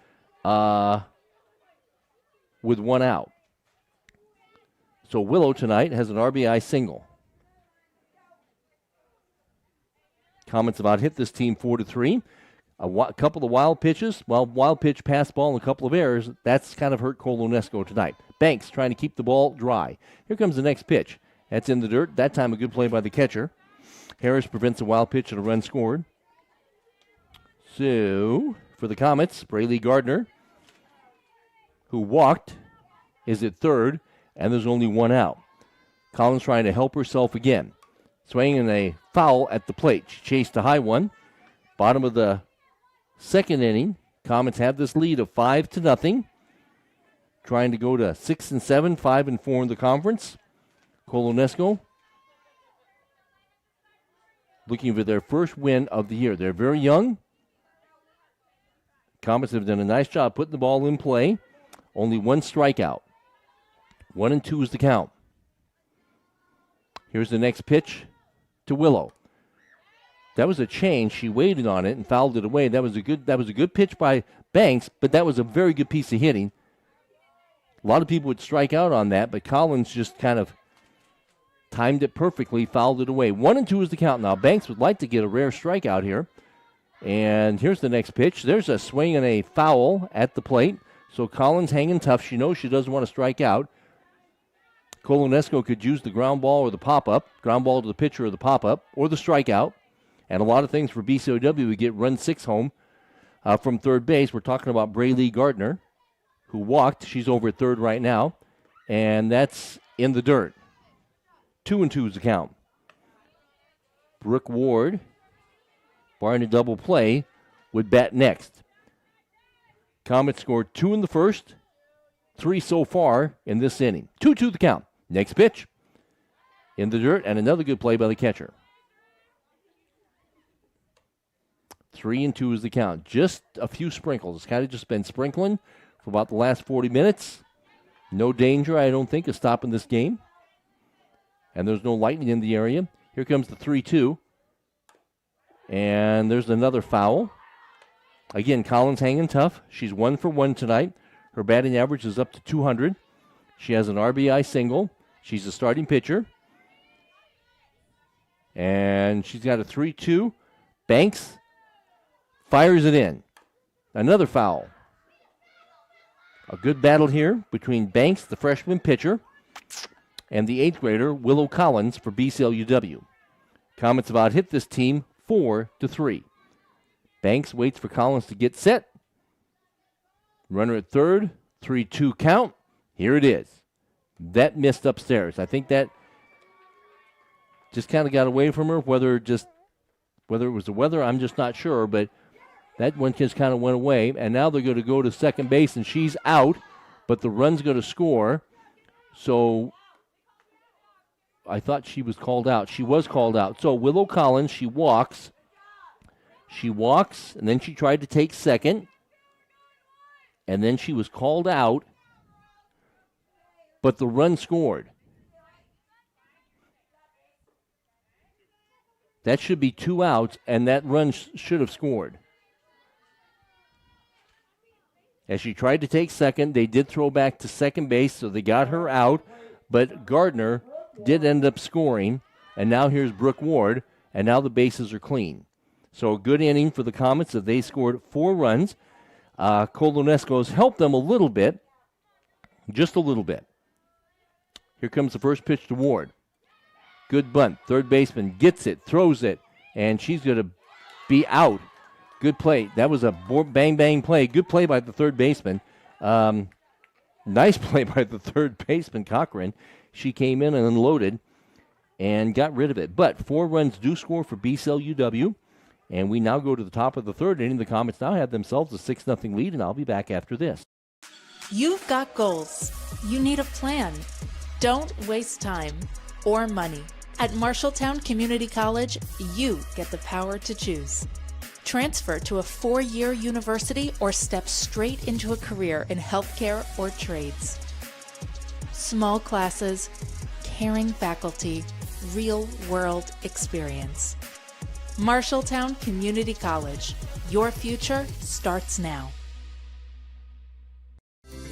with one out. So Willow tonight has an RBI single. Comets about hit this team 4-3. A couple of wild pitches, wild pitch, pass ball, and a couple of errors. That's kind of hurt Colo-Nesco tonight. Banks trying to keep the ball dry. Here comes the next pitch. That's in the dirt. That time a good play by the catcher. Harris prevents a wild pitch and a run scored. So, for the Comets, Braylee Gardner, who walked, is at third, and there's only one out. Collins trying to help herself again. Swinging a foul at the plate. She chased a high one. Bottom of the second inning, Comets have this lead of 5-0. Trying to go to 6-7, 5-4 in the conference. Colo-Nesco looking for their first win of the year. They're very young. Comets have done a nice job putting the ball in play. Only one strikeout. 1-2 is the count. Here's the next pitch to Willow. That was a change. She waited on it and fouled it away. That was a good pitch by Banks, but that was a very good piece of hitting. A lot of people would strike out on that, but Collins just kind of timed it perfectly, fouled it away. 1-2 is the count now. Banks would like to get a rare strikeout here. And here's the next pitch. There's a swing and a foul at the plate. So Collins hanging tough. She knows she doesn't want to strike out. Colo-Nesco could use the ground ball or the pop-up, ground ball to the pitcher or the pop-up, or the strikeout. And a lot of things for BCLUW. We get run 6 home from third base. We're talking about Braylee Gardner, who walked. She's over at third right now. And that's in the dirt. 2-2 is the count. Brooke Ward, barring a double play, would bat next. Comets scored 2 in the first, 3 so far in this inning. 2-2 the count. Next pitch in the dirt, and another good play by the catcher. 3-2 is the count. Just a few sprinkles. It's kind of just been sprinkling for about the last 40 minutes. No danger, I don't think, of stopping this game. And there's no lightning in the area. Here comes the 3-2. And there's another foul. Again, Collins hanging tough. She's 1 for 1 tonight. Her batting average is up to 200. She has an RBI single. She's a starting pitcher. And she's got a 3-2. Banks fires it in. Another foul. A good battle here between Banks, the freshman pitcher, and the 8th grader, Willow Collins, for BCLUW. Comets about hit this team 4-3. Banks waits for Collins to get set. Runner at third, 3-2 count. Here it is. That missed upstairs. I think that just kind of got away from her. Whether it was the weather, I'm just not sure. But that one just kind of went away. And now they're going to go to second base, and she's out. But the run's going to score. So I thought she was called out. She was called out. So Willow Collins, she walks. She walks, and then she tried to take second. And then she was called out. But the run scored. That should be 2 outs, and that run should have scored. As she tried to take second, they did throw back to second base, so they got her out. But Gardner did end up scoring, and now here's Brooke Ward, and now the bases are clean. So a good inning for the Comets as they scored 4 runs. Colo-Nesco has helped them a little bit, just a little bit. Here comes the first pitch to Ward. Good bunt. Third baseman gets it, throws it, and she's going to be out. Good play. That was a bang-bang play. Good play by the third baseman. Nice play by the third baseman, Cochran. She came in and unloaded and got rid of it. But 4 runs do score for BCLUW, and we now go to the top of the third inning. The Comets now have themselves a 6-0 lead, and I'll be back after this. You've got goals. You need a plan. Don't waste time or money. At Marshalltown Community College, you get the power to choose. Transfer to a 4-year university or step straight into a career in healthcare or trades. Small classes, caring faculty, real-world experience. Marshalltown Community College. Your future starts now.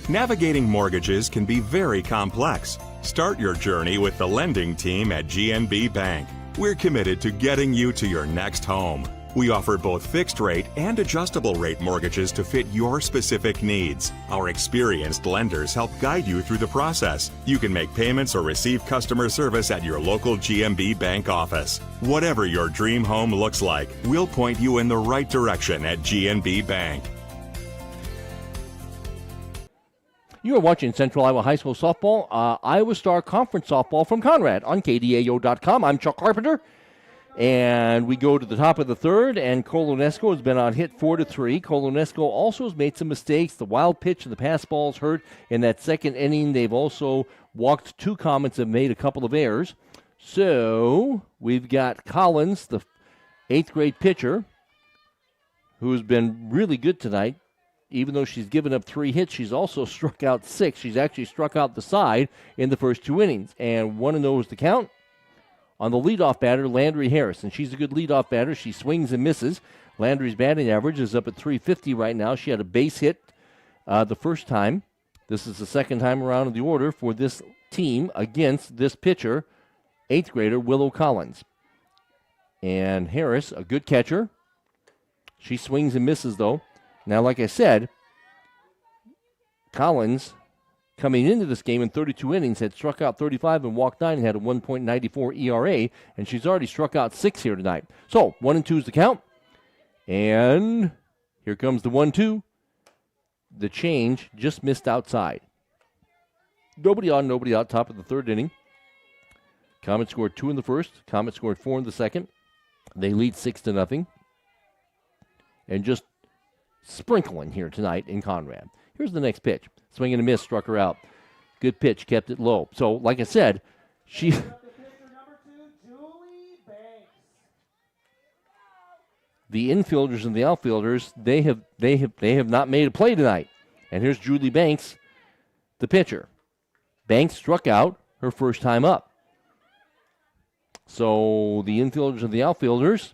Navigating mortgages can be very complex. Start your journey with the lending team at GNB Bank. We're committed to getting you to your next home. We offer both fixed rate and adjustable rate mortgages to fit your specific needs. Our experienced lenders help guide you through the process. You can make payments or receive customer service at your local GNB Bank office. Whatever your dream home looks like, we'll point you in the right direction at GNB Bank. You are watching Central Iowa High School softball, Iowa Star Conference softball from Conrad on KDAO.com. I'm Chuck Carpenter, and we go to the top of the third, and Colo-Nesco has been on hit 4-3. Colo-Nesco also has made some mistakes. The wild pitch and the pass balls hurt in that second inning. They've also walked 2 Comets and made a couple of errors. So we've got Collins, the 8th grade pitcher, who's been really good tonight. Even though she's given up 3 hits, she's also struck out 6. She's actually struck out the side in the first 2 innings. And 1-0 is the count on the leadoff batter, Landry Harris. And she's a good leadoff batter. She swings and misses. Landry's batting average is up at .350 right now. She had a base hit the first time. This is the second time around in the order for this team against this pitcher, 8th grader Willow Collins. And Harris, a good catcher. She swings and misses, though. Now, like I said, Collins, coming into this game in 32 innings, had struck out 35 and walked 9 and had a 1.94 ERA, and she's already struck out 6 here tonight. So, 1-2 is the count, and here comes the 1-2. The change just missed outside. Nobody on, nobody out, top of the third inning. Comets scored 2 in the first. Comets scored 4 in the second. They lead 6-0. And just sprinkling here tonight in Conrad. Here's the next pitch. Swing and a miss, struck her out. Good pitch, kept it low. So, like I said, the infielders and the outfielders, they have not made a play tonight. And here's Julie Banks, the pitcher. Banks struck out her first time up. So the infielders and the outfielders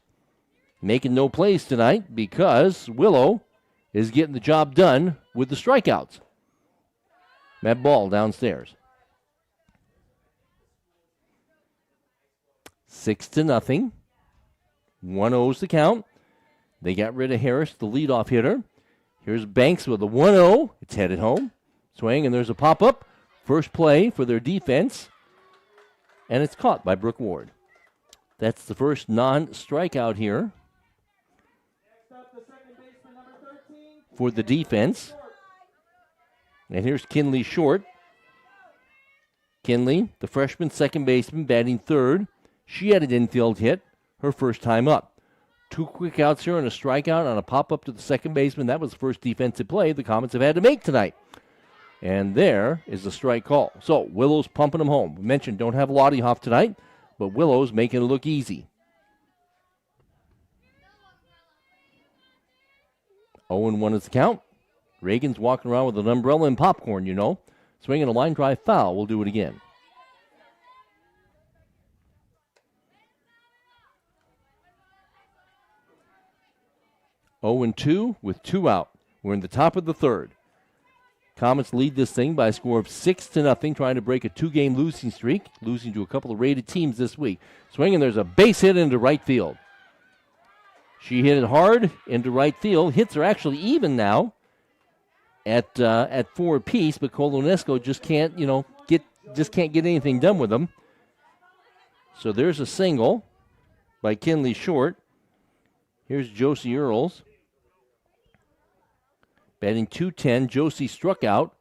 making no plays tonight because Willow is getting the job done with the strikeouts. That ball downstairs. 6-0. 1-0's the count. They got rid of Harris, the leadoff hitter. Here's Banks with a 1-0. It's headed home. Swing, and there's a pop-up. First play for their defense. And it's caught by Brooke Ward. That's the first non-strikeout here for the defense. And here's Kinley Short. Kinley, the freshman second baseman, batting third. She had an infield hit her first time up. 2 quick outs here and a strikeout on a pop-up to the second baseman. That was the first defensive play the Comets have had to make tonight. And there is the strike call. So Willow's pumping them home. We mentioned don't have Lottiehoff tonight, but Willow's making it look easy. 0-1 is the count. Reagan's walking around with an umbrella and popcorn, you know. Swinging a line drive foul. We'll do it again. Oh and 2 with 2 out. We're in the top of the third. Comets lead this thing by a score of 6-0, trying to break a 2-game losing streak, losing to a couple of rated teams this week. Swinging, there's a base hit into right field. She hit it hard into right field. Hits are actually even now at 4 apiece, but Colo-Nesco just can't, get anything done with them. So there's a single by Kinley Short. Here's Josie Earls. Batting .210, Josie struck out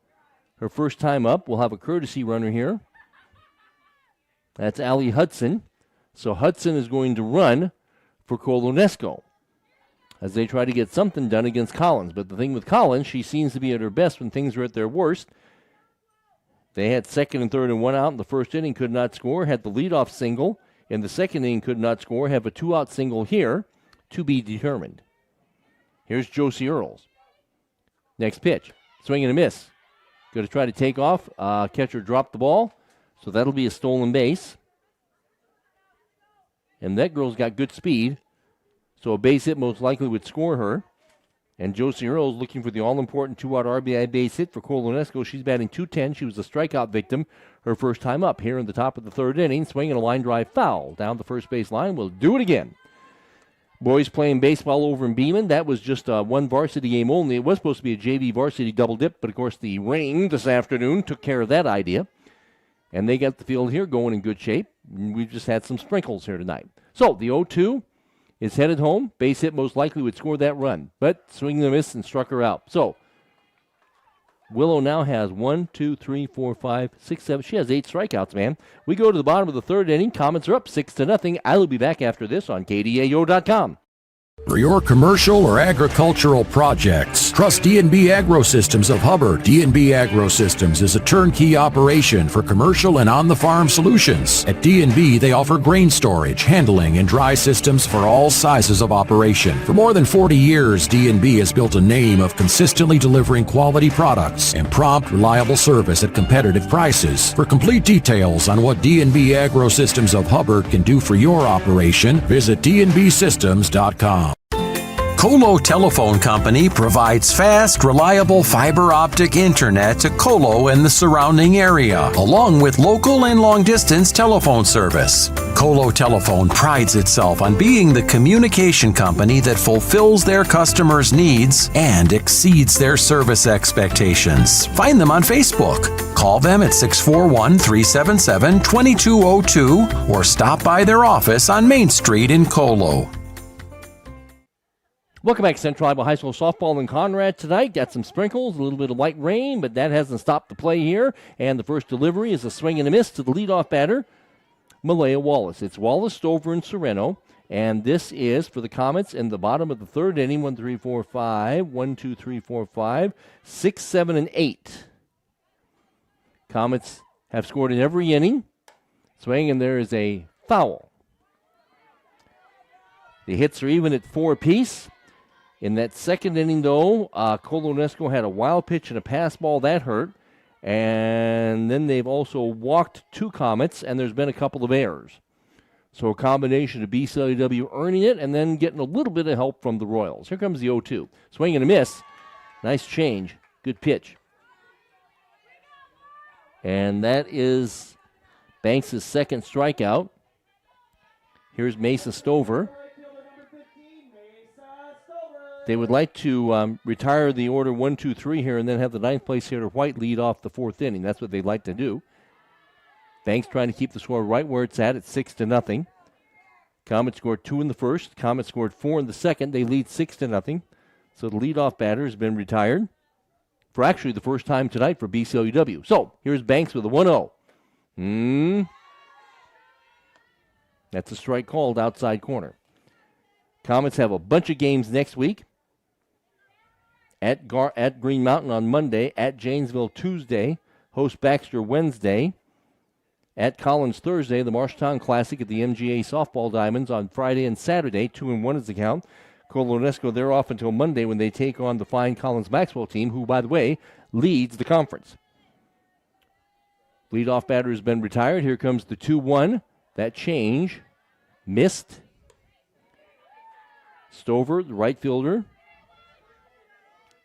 her first time up. We'll have a courtesy runner here. That's Allie Hudson. So Hudson is going to run for Colo-Nesco as they try to get something done against Collins. But the thing with Collins, she seems to be at her best when things are at their worst. They had second and third and 1 out in the first inning, could not score. Had the leadoff single in the second inning, could not score. Have a 2-out single here to be determined. Here's Josie Earls. Next pitch. Swing and a miss. Going to try to take off. Catcher dropped the ball. So that'll be a stolen base. And that girl's got good speed. So a base hit most likely would score her. And Josie Earls looking for the all-important 2-out RBI base hit for Colo-Nesco. She's batting .210. She was a strikeout victim her first time up here in the top of the third inning. Swinging a line drive foul down the first base line. We'll do it again. Boys playing baseball over in Beeman. That was just one varsity game only. It was supposed to be a JV varsity double dip, but of course the rain this afternoon took care of that idea. And they got the field here going in good shape. We've just had some sprinkles here tonight. So the 0-2 is headed home. Base hit most likely would score that run, but swing and a miss and struck her out. So Willow now has 1, 2, 3, 4, 5, 6, 7. She has 8 strikeouts, man. We go to the bottom of the third inning. Comets are up 6-0. I will be back after this on KDAO.com. For your commercial or agricultural projects, trust D&B Agro-Systems of Hubbard. D&B Agro-Systems is a turnkey operation for commercial and on-the-farm solutions. At D&B, they offer grain storage, handling, and dry systems for all sizes of operation. For more than 40 years, D&B has built a name of consistently delivering quality products and prompt, reliable service at competitive prices. For complete details on what D&B Agro-Systems of Hubbard can do for your operation, visit dnbsystems.com. Colo Telephone Company provides fast, reliable fiber optic internet to Colo and the surrounding area, along with local and long-distance telephone service. Colo Telephone prides itself on being the communication company that fulfills their customers' needs and exceeds their service expectations. Find them on Facebook. Call them at 641-377-2202 or stop by their office on Main Street in Colo. Welcome back to Central Iowa High School softball in Conrad tonight. Got some sprinkles, a little bit of light rain, but that hasn't stopped the play here. And the first delivery is a swing and a miss to the leadoff batter, Malaya Wallace. It's Wallace, Stover, and Sereno. And this is for the Comets in the bottom of the third inning. 1, 3, 4, 5. 1, 2, 3, 4, 5. 6, 7, and 8. Comets have scored in every inning. Swing, and there is a foul. The hits are even at 4 apiece. In that second inning, though, Colo-Nesco had a wild pitch and a pass ball. That hurt. And then they've also walked 2 Comets, and there's been a couple of errors. So a combination of BCLUW earning it and then getting a little bit of help from the Royals. Here comes the 0-2. Swing and a miss. Nice change. Good pitch. And that is Banks' second strikeout. Here's Mesa Stover. They would like to retire the order 1, 2, 3 here and then have the ninth place hitter White lead off the fourth inning. That's what they'd like to do. Banks trying to keep the score right where it's at 6-0. Comets scored 2 in the first. Comets scored 4 in the second. They lead 6-0. So the leadoff batter has been retired for actually the first time tonight for BCLUW. So here's Banks with a 1-0. That's a strike called outside corner. Comets have a bunch of games next week. At Green Mountain on Monday, at Janesville Tuesday, host Baxter Wednesday, at Collins Thursday, the Marshtown Classic at the MGA Softball Diamonds on Friday and Saturday, 2-1 is the count. Colo-Nesco, they're off until Monday when they take on the fine Collins Maxwell team, who, by the way, leads the conference. Leadoff batter has been retired. Here comes the 2-1. That change missed. Stover, the right fielder,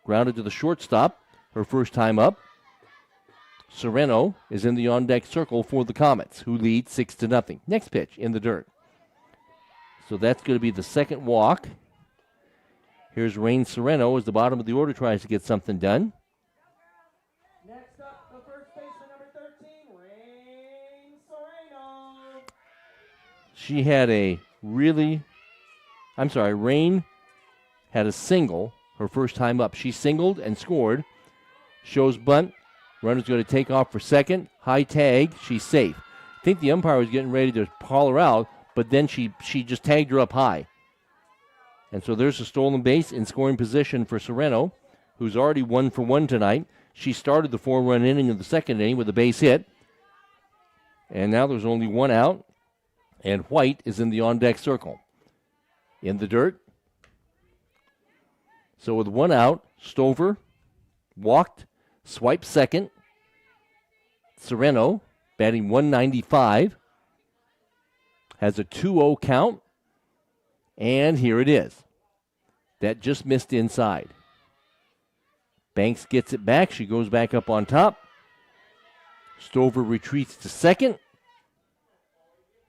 grounded to the shortstop, her first time up. Sereno is in the on-deck circle for the Comets, who lead 6-0. Next pitch in the dirt. So that's going to be the second walk. Here's Rain Sereno as the bottom of the order tries to get something done. Next up, the first baseman, number 13, Rain Sereno. Rain had a single her first time up. She singled and scored. Shows bunt. Runner's going to take off for second. High tag. She's safe. I think the umpire was getting ready to call her out, but then she just tagged her up high. And so there's a stolen base in scoring position for Sereno, who's already 1 for 1 tonight. She started the 4-run inning of the second inning with a base hit. And now there's only 1 out, and White is in the on-deck circle. In the dirt. So with 1 out, Stover walked, swiped second. Sereno, batting .195, has a 2-0 count. And here it is. That just missed inside. Banks gets it back. She goes back up on top. Stover retreats to second.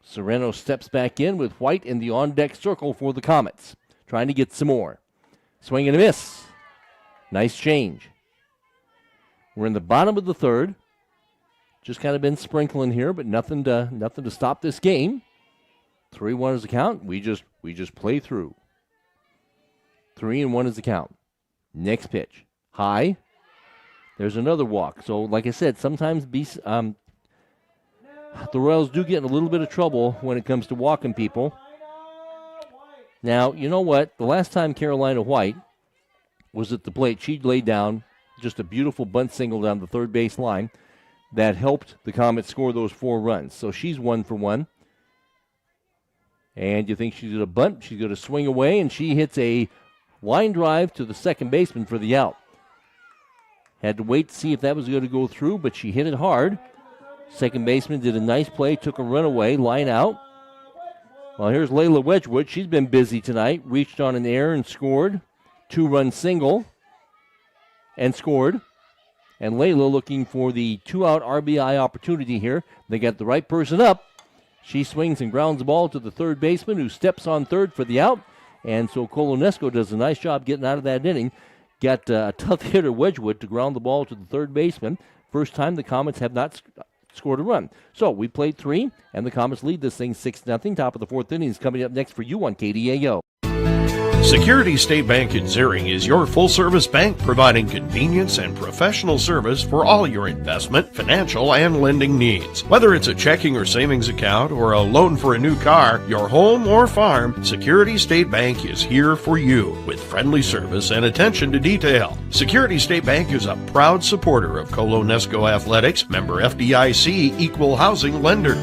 Sereno steps back in with White in the on-deck circle for the Comets. Trying to get some more. Swing and a miss. Nice change. We're in the bottom of the third. Just kind of been sprinkling here, but nothing to stop this game. 3-1 is the count. We just play through. 3-1 is the count. Next pitch. High. There's another walk. So, like I said, sometimes the Royals do get in a little bit of trouble when it comes to walking people. Now, you know what? The last time Carolina White was at the plate, she laid down just a beautiful bunt single down the third base line that helped the Comets score those 4 runs. So she's 1 for 1. And you think she's going to bunt, she's going to swing away, and she hits a line drive to the second baseman for the out. Had to wait to see if that was going to go through, but she hit it hard. Second baseman did a nice play, took a run away, line out. Well, here's Layla Wedgwood. She's been busy tonight. Reached on an error and scored. 2-run single and scored. And Layla looking for the 2-out RBI opportunity here. They got the right person up. She swings and grounds the ball to the third baseman, who steps on third for the out. And so Colo-Nesco does a nice job getting out of that inning. Got a tough hitter, Wedgwood, to ground the ball to the third baseman. First time the Comets have not scored a run. So we played 3, and the Comets lead this thing 6-0. Top of the 4th inning is coming up next for you on KDAO. Security State Bank in Zering is your full-service bank providing convenience and professional service for all your investment, financial, and lending needs. Whether it's a checking or savings account or a loan for a new car, your home or farm, Security State Bank is here for you with friendly service and attention to detail. Security State Bank is a proud supporter of Colo-Nesco Athletics, member FDIC, equal housing lender.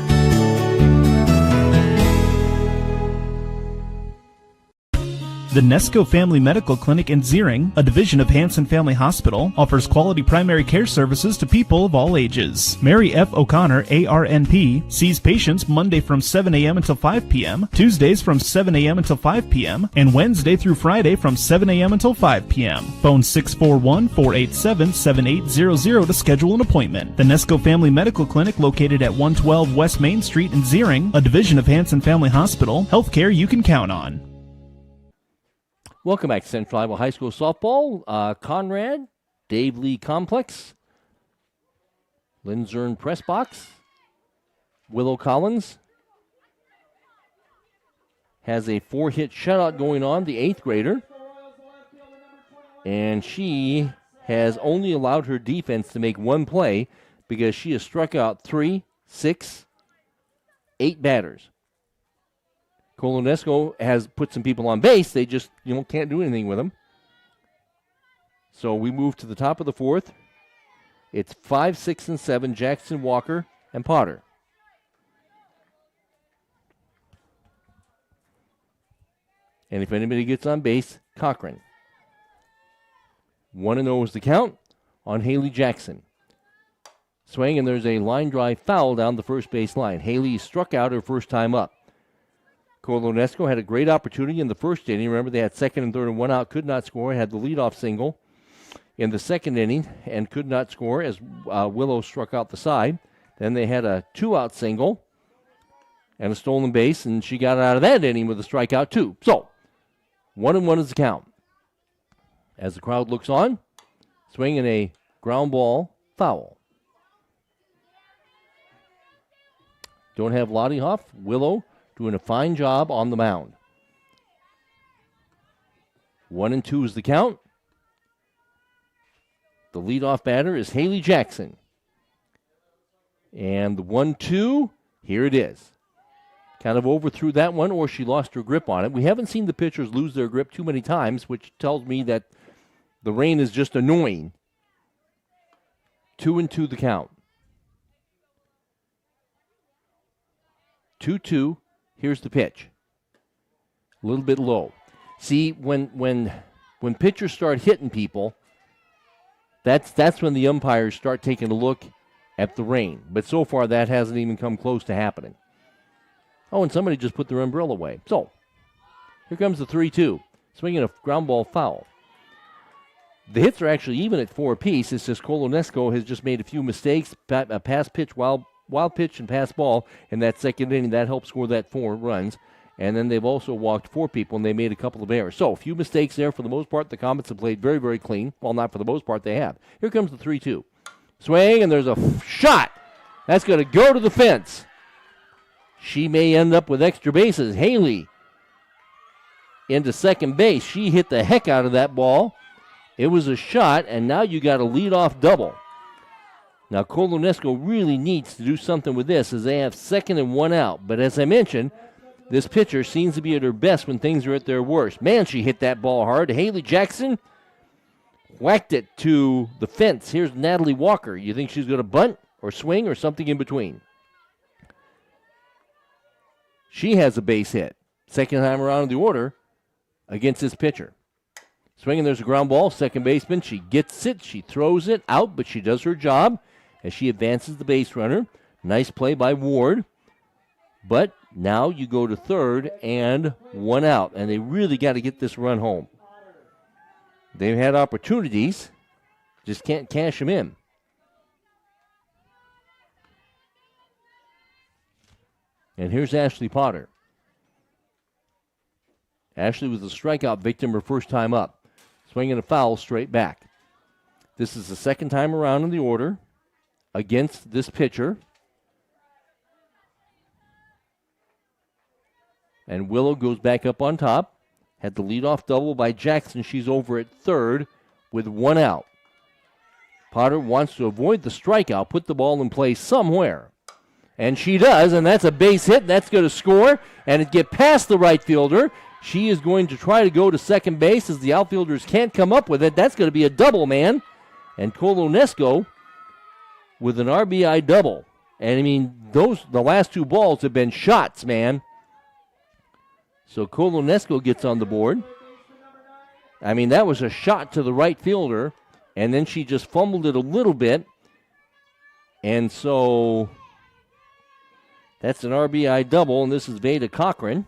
The Nesco Family Medical Clinic in Zering, a division of Hanson Family Hospital, offers quality primary care services to people of all ages. Mary F. O'Connor, ARNP, sees patients Monday from 7 a.m. until 5 p.m., Tuesdays from 7 a.m. until 5 p.m., and Wednesday through Friday from 7 a.m. until 5 p.m. Phone 641-487-7800 to schedule an appointment. The Nesco Family Medical Clinic, located at 112 West Main Street in Zering, a division of Hanson Family Hospital, healthcare you can count on. Welcome back to Central Iowa High School softball. Conrad, Dave Lee Complex, Linzern Press Box, Willow Collins has a 4-hit shutout going on, the 8th grader. And she has only allowed her defense to make 1 play because she has struck out 3, 6, 8 batters. Colo-Nesco has put some people on base. They just, can't do anything with them. So we move to the top of the fourth. It's 5, 6, and 7, Jackson, Walker, and Potter. And if anybody gets on base, Cochran. 1-0 is the count on Haley Jackson. Swing, and there's a line drive foul down the first base line. Haley struck out her first time up. Colo-Nesco had a great opportunity in the first inning. Remember, they had second and third and one out, could not score, had the leadoff single in the second inning and could not score as Willow struck out the side. Then they had a 2-out single and a stolen base, and she got out of that inning with a strikeout too. So, 1-1 is the count. As the crowd looks on, swinging a ground ball foul. Don't have Lottie Huff. Willow doing a fine job on the mound. 1-2 is the count. The leadoff batter is Haley Jackson. And the 1-2, here it is. Kind of overthrew that one, or she lost her grip on it. We haven't seen the pitchers lose their grip too many times, which tells me that the rain is just annoying. 2-2 the count. 2-2. Here's the pitch. A little bit low. See, when pitchers start hitting people, that's when the umpires start taking a look at the rain. But so far, that hasn't even come close to happening. Oh, and somebody just put their umbrella away. So, here comes the 3-2. Swinging a ground ball foul. The hits are actually even at 4 apiece. It's just Colo-Nesco has just made a few mistakes. A pass pitch, wild pitch, and pass ball in that second inning. That helped score that 4 runs. And then they've also walked 4 people, and they made a couple of errors. So, a few mistakes there. For the most part, the Comets have played very, very clean. Well, not for the most part, they have. Here comes the 3-2. Swing, and there's a shot. That's going to go to the fence. She may end up with extra bases. Haley into second base. She hit the heck out of that ball. It was a shot, and now you got a leadoff double. Now, Colo-Nesco really needs to do something with this as they have second and 1 out. But as I mentioned, this pitcher seems to be at her best when things are at their worst. Man, she hit that ball hard. Haley Jackson whacked it to the fence. Here's Natalie Walker. You think she's going to bunt or swing or something in between? She has a base hit. Second time around in the order against this pitcher. Swinging, there's a ground ball. Second baseman, she gets it. She throws it out, but she does her job as she advances the base runner. Nice play by Ward. But now you go to third and 1 out, and they really got to get this run home. They've had opportunities, just can't cash them in. And here's Ashley Potter. Ashley was a strikeout victim her first time up. Swinging a foul straight back. This is the second time around in the order against this pitcher. And Willow goes back up on top. Had the leadoff double by Jackson. She's over at third with 1 out. Potter wants to avoid the strikeout, put the ball in play somewhere. And she does, and that's a base hit. That's going to score, and it get past the right fielder. She is going to try to go to second base as the outfielders can't come up with it. That's going to be a double, man. And Colo-Nesco with an RBI double. And, I mean, the last 2 balls have been shots, man. So Colo-Nesco gets on the board. I mean, that was a shot to the right fielder, and then she just fumbled it a little bit. And so that's an RBI double, and this is Veda Cochran.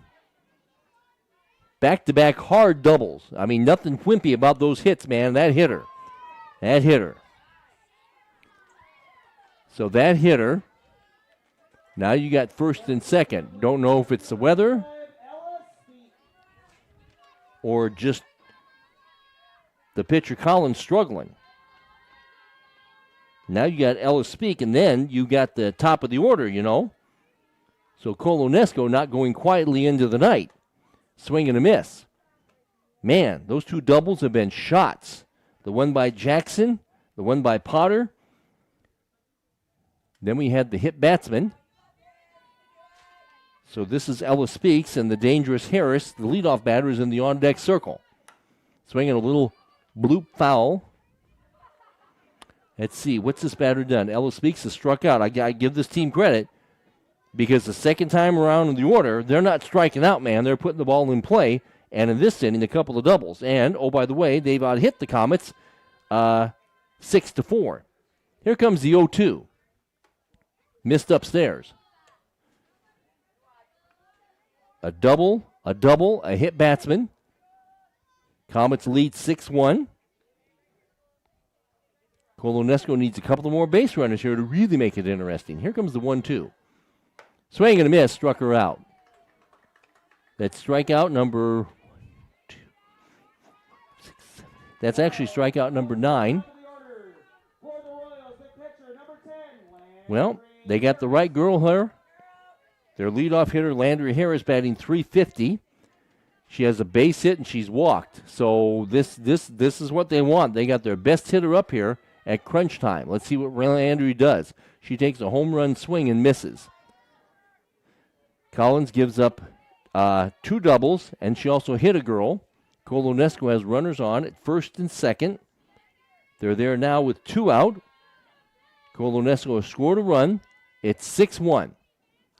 Back-to-back hard doubles. I mean, nothing wimpy about those hits, man. That hit her. So that hit her. Now you got first and second. Don't know if it's the weather or just the pitcher Collins struggling. Now you got Ellis Speak, and then you got the top of the order, you know. So Colo-Nesco not going quietly into the night. Swing and a miss. Man, those 2 doubles have been shots. The one by Jackson, the one by Potter. Then we had the hit batsman. So this is Ella Speaks, and the dangerous Harris, the leadoff batter, is in the on-deck circle. Swinging a little bloop foul. Let's see, what's this batter done? Ella Speaks has struck out. I give this team credit because the second time around in the order, they're not striking out, man. They're putting the ball in play, and in this inning, a couple of doubles. And, oh, by the way, they've out-hit the Comets 6-4. Here comes the 0-2. Missed upstairs. A double, a hit batsman. Comets lead 6-1. Colo-Nesco needs a couple of more base runners here to really make it interesting. Here comes the 1-2. Swing and a miss, struck her out. That's strikeout number 2, 6, 7. That's actually strikeout number 9. Well, they got the right girl here. Their leadoff hitter, Landry Harris, batting .350. She has a base hit and she's walked. So this is what they want. They got their best hitter up here at crunch time. Let's see what Landry does. She takes a home run swing and misses. Collins gives up 2 doubles, and she also hit a girl. Colo-Nesco has runners on at first and second. They're there now with 2 out. Colo-Nesco has scored a run. It's 6-1.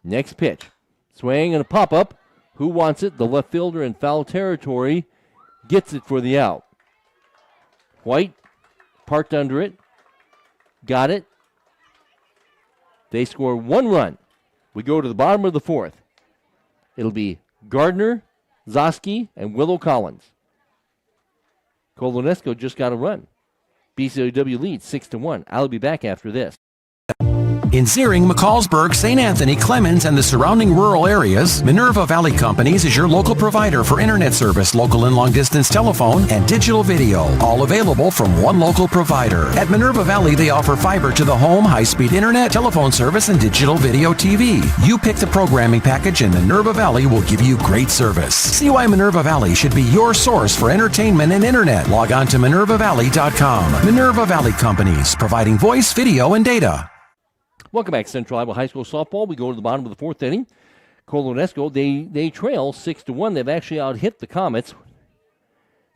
Next pitch. Swing and a pop-up. Who wants it? The left fielder in foul territory gets it for the out. White parked under it. Got it. They score 1 run. We go to the bottom of the 4th. It'll be Gardner, Zosky, and Willow Collins. Colo-Nesco just got a run. BCLUW leads 6-1. I'll be back after this. In Zeering, McCallsburg, St. Anthony, Clemens, and the surrounding rural areas, Minerva Valley Companies is your local provider for internet service, local and long-distance telephone, and digital video, all available from one local provider. At Minerva Valley, they offer fiber to the home, high-speed internet, telephone service, and digital video TV. You pick the programming package, and Minerva Valley will give you great service. See why Minerva Valley should be your source for entertainment and internet. Log on to minervavalley.com. Minerva Valley Companies, providing voice, video, and data. Welcome back, Central Iowa High School softball. We go to the bottom of the 4th inning. Colo-Nesco, they trail 6-1. They've actually out-hit the Comets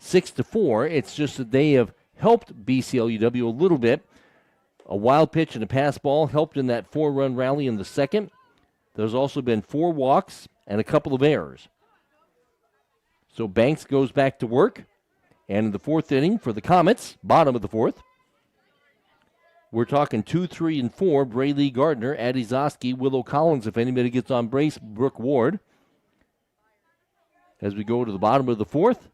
6-4. It's just that they have helped BCLUW a little bit. A wild pitch and a pass ball helped in that 4-run rally in the second. There's also been 4 walks and a couple of errors. So Banks goes back to work. And in the 4th inning for the Comets, bottom of the 4th, we're talking 2, 3, and 4. Braylee Gardner, Addie Zosky, Willow Collins. If anybody gets on base, Brooke Ward. As we go to the bottom of the 4th,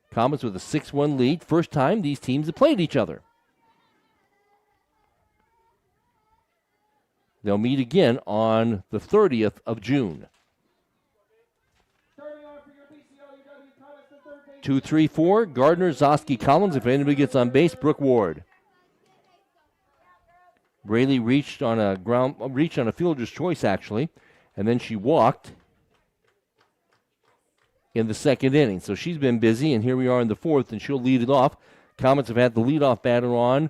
Comets with a 6-1 lead. First time these teams have played each other. They'll meet again on the 30th of June. 2, 3, 4. Gardner, Zosky, Collins. If anybody gets on base, Brooke Ward. Braylee reached on a fielder's choice, actually, and then she walked in the 2nd inning. So she's been busy, and here we are in the 4th, and she'll lead it off. Comets have had the leadoff batter on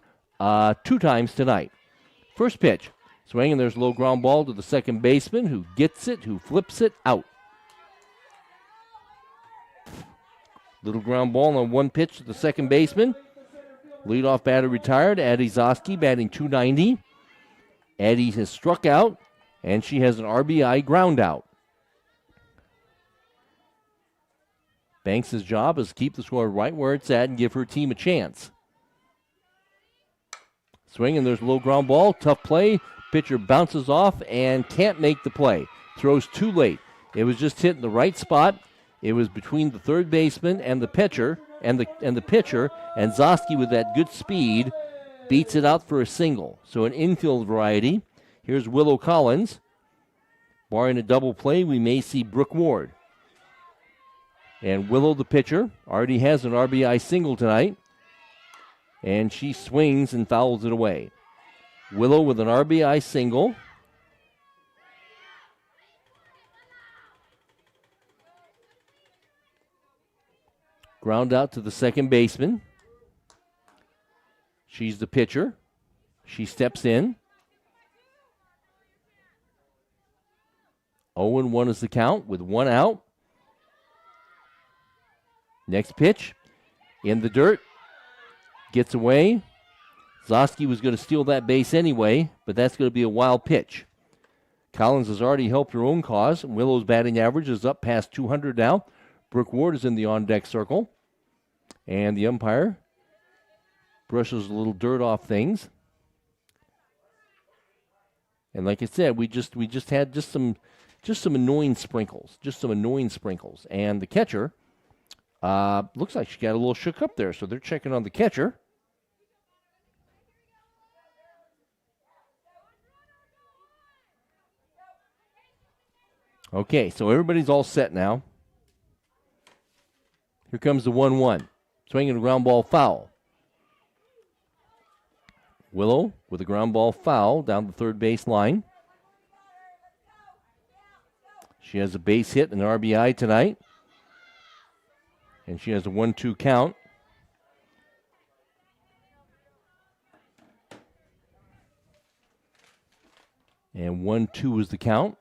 2 times tonight. First pitch. Swing, and there's a low ground ball to the second baseman, who gets it, who flips it out. Little ground ball on 1 pitch to the second baseman. Leadoff batter retired. Addie Zosky batting .290. Addie has struck out, and she has an RBI ground out. Banks' job is to keep the score right where it's at and give her team a chance. Swing, and there's a low ground ball. Tough play. Pitcher bounces off and can't make the play. Throws too late. It was just hit in the right spot. It was between the third baseman and the pitcher, and the pitcher, and Zosky with that good speed beats it out for a single. So an infield variety. Here's Willow Collins. Barring a double play, we may see Brooke Ward. And Willow, the pitcher, already has an RBI single tonight. And she swings and fouls it away. Willow with an RBI single. Ground out to the second baseman. She's the pitcher. She steps in. 0-1 is the count with 1 out. Next pitch in the dirt. Gets away. Zosky was going to steal that base anyway, but that's going to be a wild pitch. Collins has already helped her own cause. Willow's batting average is up past 200 now. Brooke Ward is in the on-deck circle. And the umpire brushes a little dirt off things. And like I said, we just had some annoying sprinkles. And the catcher looks like she got a little shook up there, so they're checking on the catcher. Okay, so everybody's all set now. Here comes the 1-1. Swinging a ground ball foul. Willow with a ground ball foul down the third base line. She has a base hit and an RBI tonight. And she has a 1-2 count. And 1-2 is the count.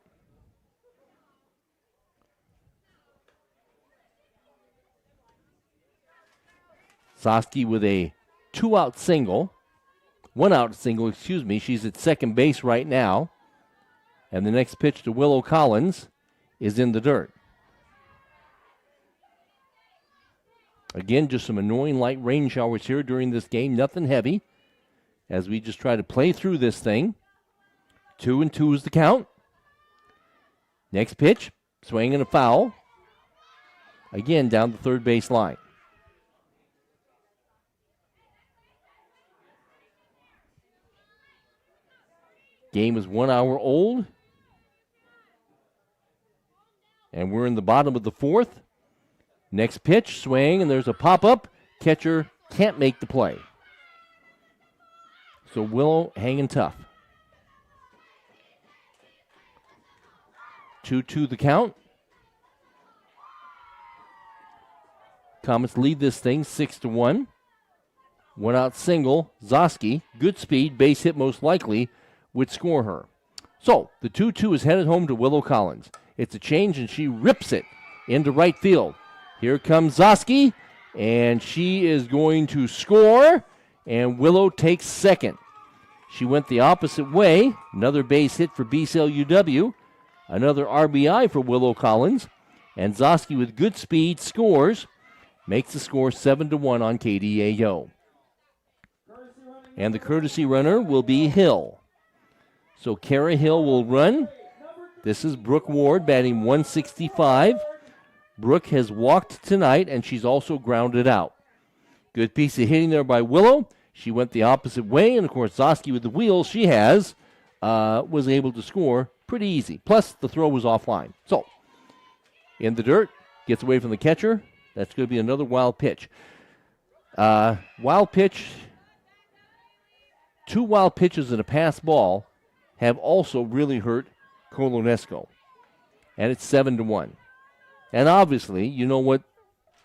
Zosky with a 2-out single. 1-out single, excuse me. She's at second base right now. And the next pitch to Willow Collins is in the dirt. Again, just some annoying light rain showers here during this game. Nothing heavy as we just try to play through this thing. 2-2 is the count. Next pitch, swing and a foul. Again, down the third base line. Game is 1 hour old. And we're in the bottom of the fourth. Next pitch, swing, and there's a pop-up. Catcher can't make the play. So Willow hanging tough. 2-2 the count. Comets lead this thing 6-1. 1-out single. Zosky, good speed, base hit most likely, would score her. So the 2-2 is headed home to Willow Collins. It's a change, and she rips it into right field. Here comes Zosky, and she is going to score, and Willow takes second. She went the opposite way. Another base hit for BCLUW. Another RBI for Willow Collins. And Zosky with good speed scores. Makes the score 7-1 on KDAO. And the courtesy runner will be Hill. So Kara Hill will run. This is Brooke Ward batting 165. Brooke has walked tonight, and she's also grounded out. Good piece of hitting there by Willow. She went the opposite way, and, of course, Zosky with the wheels she has was able to score pretty easy. Plus, the throw was offline. So, in the dirt, gets away from the catcher. That's going to be another wild pitch. Wild pitch, 2 wild pitches and a pass ball have also really hurt Colo-Nesco. And it's 7-1. And obviously, you know what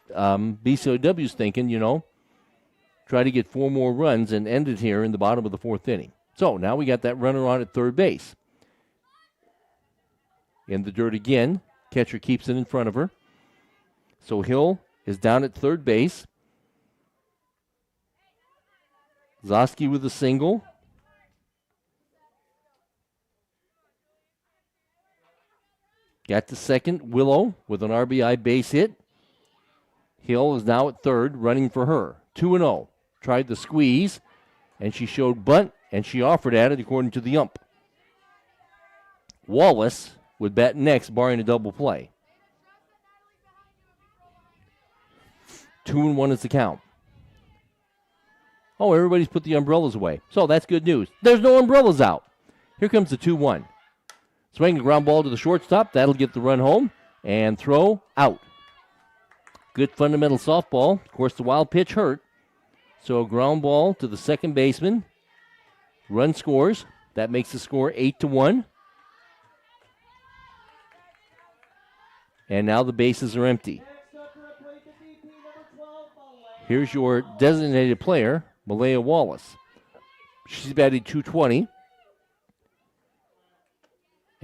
BCLUW is thinking, try to get 4 more runs and end it here in the bottom of the 4th inning. So now we got that runner on at third base. In the dirt again. Catcher keeps it in front of her. So Hill is down at third base. Zosky with a single. Got to second. Willow with an RBI base hit. Hill is now at third, running for her. 2-0. Tried the squeeze, and she showed bunt, and she offered at it according to the ump. Wallace would bat next, barring a double play. 2-1 is the count. Oh, everybody's put the umbrellas away. So that's good news. There's no umbrellas out. Here comes the 2-1. Swing a ground ball to the shortstop. That'll get the run home. And throw out. Good fundamental softball. Of course, the wild pitch hurt. So a ground ball to the second baseman. Run scores. That makes the score 8-1. And now the bases are empty. Here's your designated player, Malaya Wallace. She's batting .220.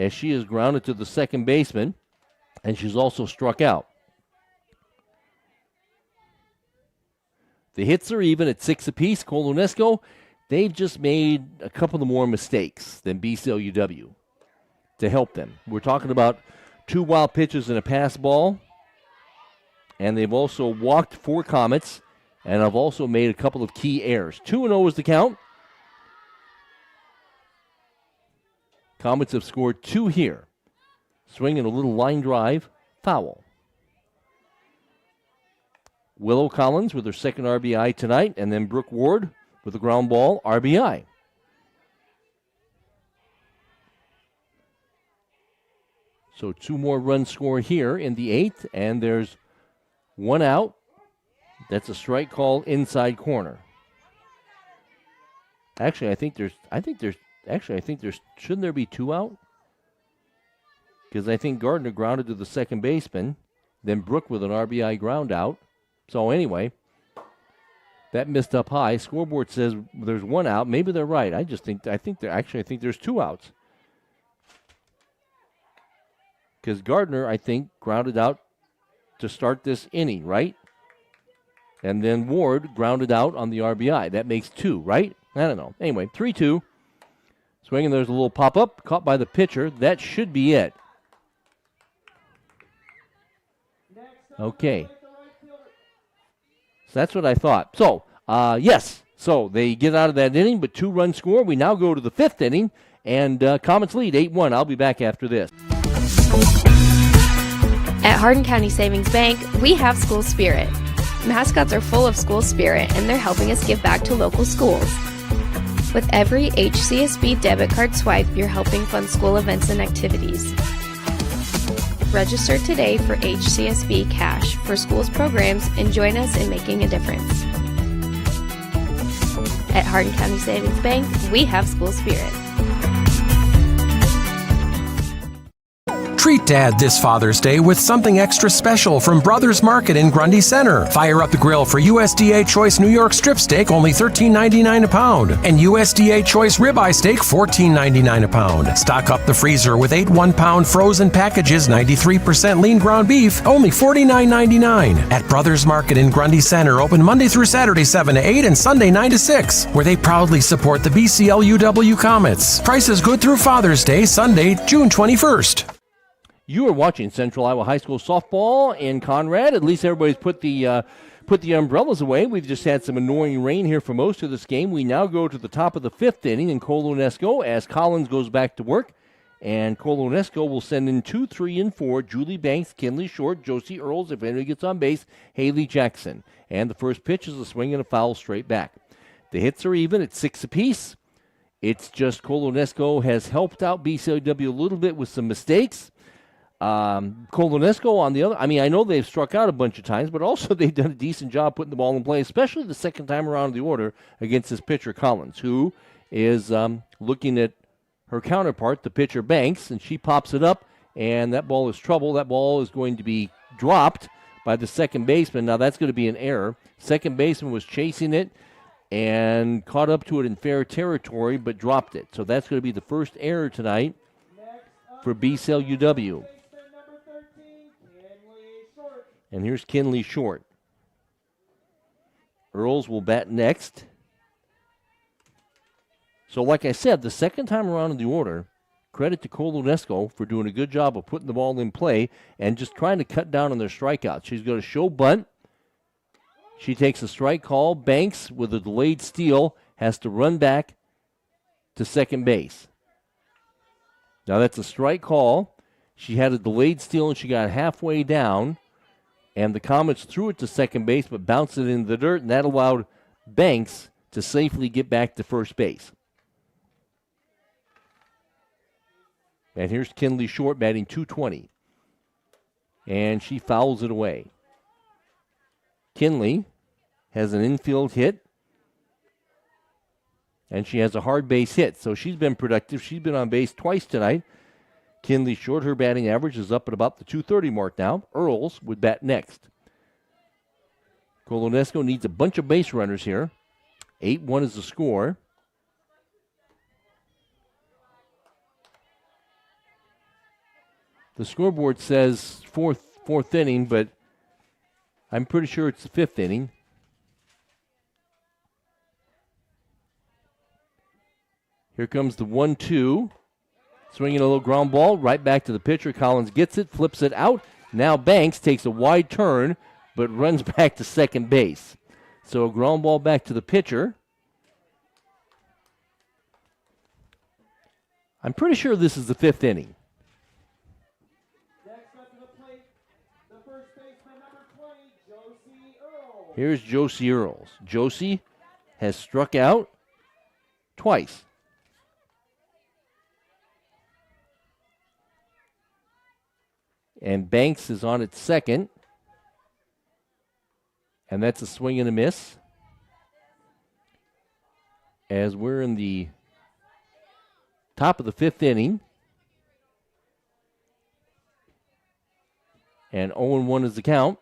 as she is grounded to the second baseman, and she's also struck out. The hits are even at 6 apiece. Colo-Nesco, they've just made a couple of more mistakes than BCLUW to help them. We're talking about 2 wild pitches and a pass ball, and they've also walked 4 Comets, and have also made a couple of key errors. 2-0 is the count. Comets have scored 2 here. Swinging a little line drive, foul. Willow Collins with her second RBI tonight, and then Brooke Ward with a ground ball RBI. So 2 more runs scored here in the 8th, and there's 1 out. That's a strike call inside corner. Actually, I think there's shouldn't there be 2 out? Because I think Gardner grounded to the second baseman, then Brooke with an RBI ground out. So anyway, that missed up high. Scoreboard says there's 1 out. Maybe they're right. I think there's 2 outs. Because Gardner, I think, grounded out to start this inning, right? And then Ward grounded out on the RBI. That makes 2, right? I don't know. Anyway, 3-2. Swinging, there's a little pop-up, caught by the pitcher. That should be it. Okay. So that's what I thought. So, yes. So they get out of that inning, but 2 runs score. We now go to the 5th inning, and Comets lead 8-1. I'll be back after this. At Hardin County Savings Bank, we have school spirit. Mascots are full of school spirit, and they're helping us give back to local schools. With every HCSB debit card swipe, you're helping fund school events and activities. Register today for HCSB Cash for schools programs and join us in making a difference. At Hardin County Savings Bank, we have school spirit. Treat Dad this Father's Day with something extra special from Brothers Market in Grundy Center. Fire up the grill for USDA Choice New York Strip Steak, only $13.99 a pound, and USDA Choice Ribeye Steak, $14.99 a pound. Stock up the freezer with 8 1-pound frozen packages, 93% lean ground beef, only $49.99. At Brothers Market in Grundy Center, open Monday through Saturday 7 to 8 and Sunday 9 to 6, where they proudly support the BCLUW Comets. Prices good through Father's Day, Sunday, June 21st. You are watching Central Iowa High School softball in Conrad. At least everybody's put the umbrellas away. We've just had some annoying rain here for most of this game. We now go to the top of the 5th inning in Colo-Nesco as Collins goes back to work. And Colo-Nesco will send in 2, 3, and 4. Julie Banks, Kinley Short, Josie Earls, if anybody gets on base, Haley Jackson. And the first pitch is a swing and a foul straight back. The hits are even at 6 apiece. It's just Colo-Nesco has helped out BCLUW a little bit with some mistakes. Colo-Nesco on the other, I know they've struck out a bunch of times, but also they've done a decent job putting the ball in play, especially the second time around in the order against this pitcher Collins, who is looking at her counterpart, the pitcher Banks, and she pops it up, and that ball is trouble. That ball is going to be dropped by the second baseman. Now that's going to be an error. Second baseman was chasing it and caught up to it in fair territory, but dropped it. So that's going to be the first error tonight for BCLUW. And here's Kinley Short. Earls will bat next. So like I said, the second time around in the order, credit to Colo-Nesco for doing a good job of putting the ball in play and just trying to cut down on their strikeouts. She's going to show bunt. She takes a strike call. Banks, with a delayed steal, has to run back to second base. Now that's a strike call. She had a delayed steal and she got halfway down. And the Comets threw it to second base but bounced it into the dirt, and that allowed Banks to safely get back to first base. And here's Kinley Short batting .220. And she fouls it away. Kinley has an infield hit. And she has a hard base hit. So she's been productive. She's been on base twice tonight. Kinley Short, her batting average is up at about the .230 mark now. Earls would bat next. Colo-Nesco needs a bunch of base runners here. 8-1 is the score. The scoreboard says fourth inning, but I'm pretty sure it's the 5th inning. Here comes the 1-2. Swinging a little ground ball right back to the pitcher. Collins gets it, flips it out. Now Banks takes a wide turn, but runs back to second base. So a ground ball back to the pitcher. I'm pretty sure this is the 5th inning. Next up to the plate, the first baseman, number 20, Josie Earl. Here's Josie Earls. Josie has struck out twice. And Banks is on at second. And that's a swing and a miss. As we're in the top of the 5th inning. And 0-1 is the count.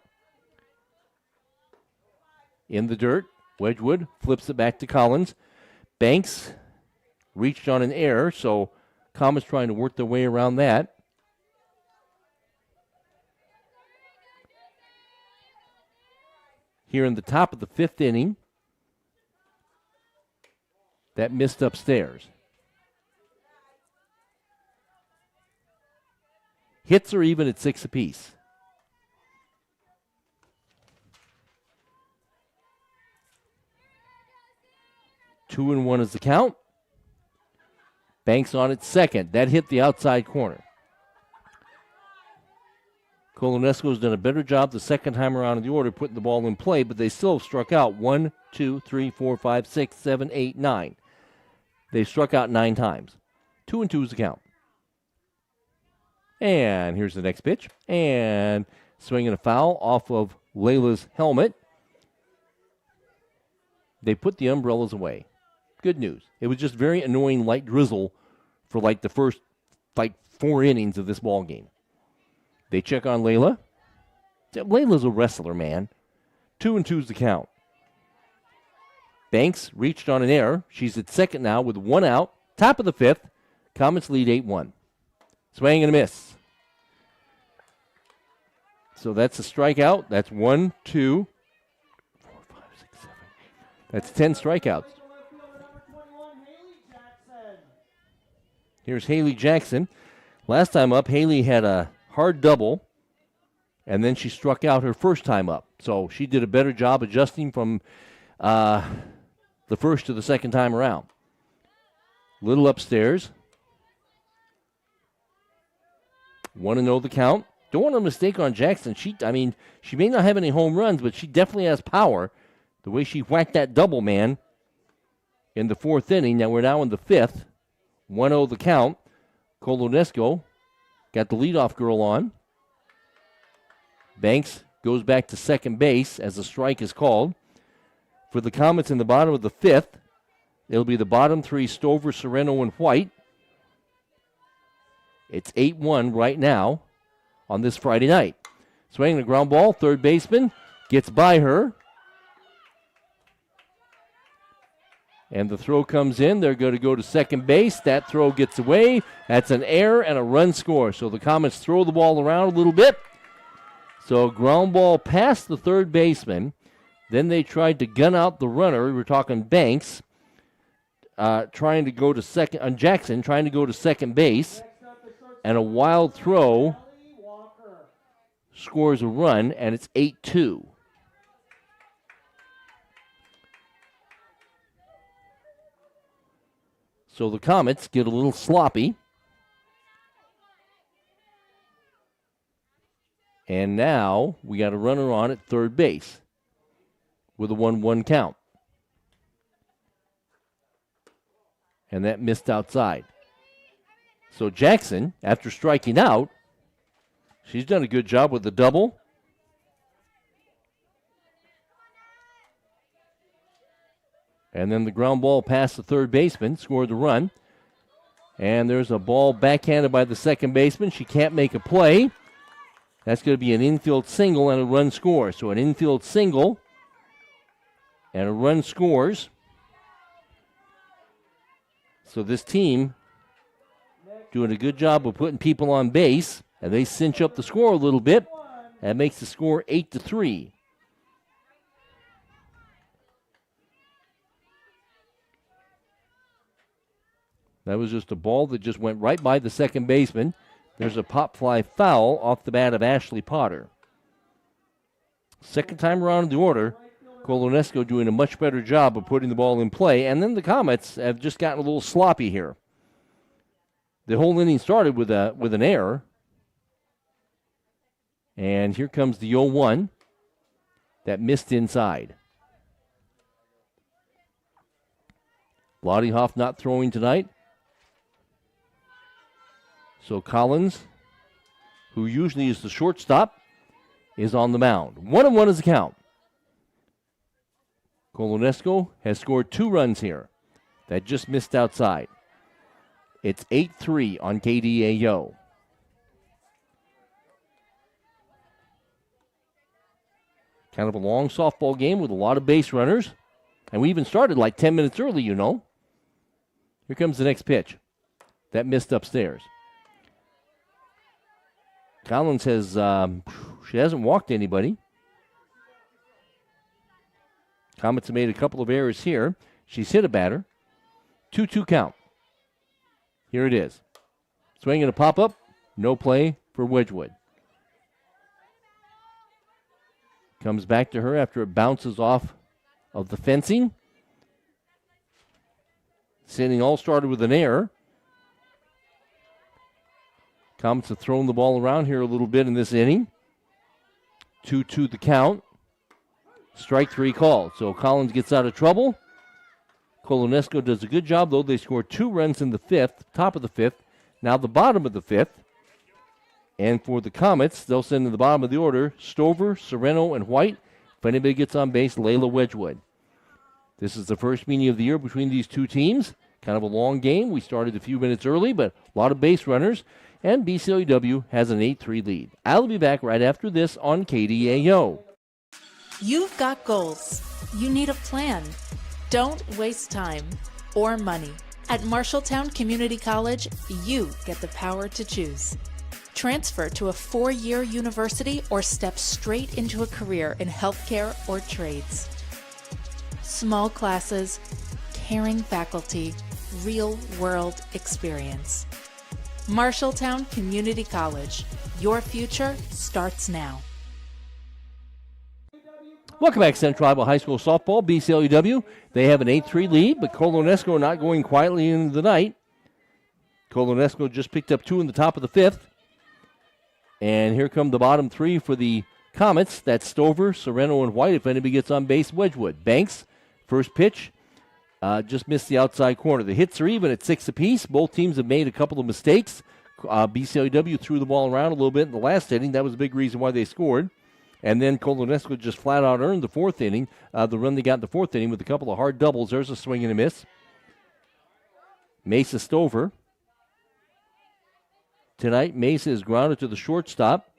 In the dirt, Wedgwood flips it back to Collins. Banks reached on an error, so Comets trying to work their way around that. Here in the top of the 5th inning, that missed upstairs. Hits are even at 6 apiece. Two and 1 is the count. Banks on at second. That hit the outside corner. Colo-Nesco has done a better job the second time around in the order putting the ball in play, but they still have struck out 1, 2, 3, 4, 5, 6, 7, 8, 9. They've struck out 9 times. 2 and 2 is the count. And here's the next pitch. And swinging a foul off of Layla's helmet. They put the umbrellas away. Good news. It was just very annoying light drizzle for like the first 4 innings of this ball game. They check on Layla. Layla's a wrestler, man. 2 and 2 is the count. Banks reached on an error. She's at second now with 1 out. Top of the 5th. Comets lead 8-1. Swing and a miss. So that's a strikeout. That's 1, 2, 4, 5, 6, 7, 8. That's 10 strikeouts. Here's Haley Jackson. Last time up, Haley had a hard double, and then she struck out her first time up. So she did a better job adjusting from the first to the second time around. Little upstairs. 1-0 the count. Don't want a mistake on Jackson. She may not have any home runs, but she definitely has power. The way she whacked that double, man, in the 4th inning. Now we're now in the 5th. 1-0 the count. Colo-Nesco got the leadoff girl on. Banks goes back to second base as a strike is called. For the Comets in the bottom of the 5th, it'll be the bottom 3, Stover, Sereno, and White. It's 8-1 right now on this Friday night. Swinging the ground ball, third baseman gets by her. And the throw comes in. They're going to go to second base. That throw gets away. That's an error and a run score. So the Comets throw the ball around a little bit. So ground ball past the third baseman. Then they tried to gun out the runner. We're talking Banks. Trying to go to second. Jackson trying to go to second base. And a wild throw scores a run, and it's 8-2. So the Comets get a little sloppy. And now we got a runner on at third base with a 1-1 count. And that missed outside. So Jackson, after striking out, she's done a good job with the double. And then the ground ball past the third baseman, scored the run. And there's a ball backhanded by the second baseman. She can't make a play. That's going to be an infield single and a run score. So an infield single and a run scores. So this team doing a good job of putting people on base. And they cinch up the score a little bit. That makes the score 8-3. That was just a ball that just went right by the second baseman. There's a pop fly foul off the bat of Ashley Potter. Second time around in the order, Colo-Nesco doing a much better job of putting the ball in play. And then the Comets have just gotten a little sloppy here. The whole inning started with an error. And here comes the 0-1 that missed inside. Lottie Hoff not throwing tonight. So Collins, who usually is the shortstop, is on the mound. 1-1 is the count. Colo-Nesco has scored 2 runs here. That just missed outside. It's 8-3 on KDAO. Kind of a long softball game with a lot of base runners. And we even started like 10 minutes early, you know. Here comes the next pitch. That missed upstairs. Collins has, she hasn't walked anybody. Comets have made a couple of errors here. She's hit a batter. 2-2 count. Here it is. Swing and a pop-up. No play for Wedgwood. Comes back to her after it bounces off of the fencing. This inning all started with an error. Comets have thrown the ball around here a little bit in this inning. 2-2 the count. Strike 3 called. So Collins gets out of trouble. Colo-Nesco does a good job, though. They score 2 runs in the 5th, top of the 5th. Now the bottom of the 5th. And for the Comets, they'll send in the bottom of the order Stover, Sereno, and White. If anybody gets on base, Layla Wedgwood. This is the first meeting of the year between these two teams. Kind of a long game. We started a few minutes early, but a lot of base runners. And BCLUW has an 8-3 lead. I'll be back right after this on KDAO. You've got goals. You need a plan. Don't waste time or money. At Marshalltown Community College, you get the power to choose. Transfer to a 4-year university or step straight into a career in healthcare or trades. Small classes, caring faculty, real-world experience. Marshalltown Community College. Your future starts now. Welcome back, Central Iowa High School softball. BCLUW, they have an 8-3 lead, but Colo-Nesco not going quietly into the night. Colo-Nesco just picked up 2 in the top of the 5th. And here come the bottom 3 for the Comets. That's Stover, Sereno, and White. If anybody gets on base, Wedgwood. Banks, first pitch, just missed the outside corner. The hits are even at 6 apiece. Both teams have made a couple of mistakes. BCLUW threw the ball around a little bit in the last inning. That was a big reason why they scored. And then Colo-Nesco just flat out earned the 4th inning, the run they got in the 4th inning with a couple of hard doubles. There's a swing and a miss. Mesa Stover. Tonight, Mesa is grounded to the shortstop,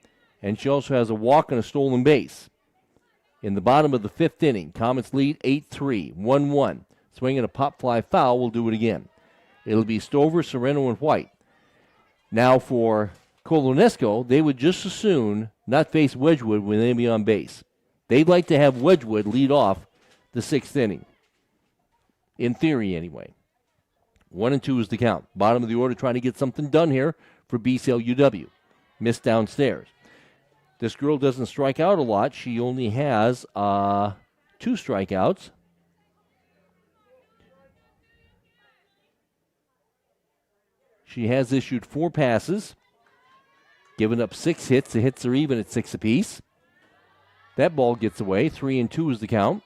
and she also has a walk and a stolen base. In the bottom of the 5th inning, Comets lead 8-3, 1-1. Swinging a pop fly foul, will do it again. It'll be Stover, Sereno, and White. Now for Colo-Nesco, they would just as soon not face Wedgwood when they be on base. They'd like to have Wedgwood lead off the 6th inning. In theory, anyway. 1-2 is the count. Bottom of the order trying to get something done here for BCLUW. Missed downstairs. This girl doesn't strike out a lot. She only has 2 strikeouts. She has issued 4 passes. Given up 6 hits. The hits are even at 6 apiece. That ball gets away. 3-2 is the count.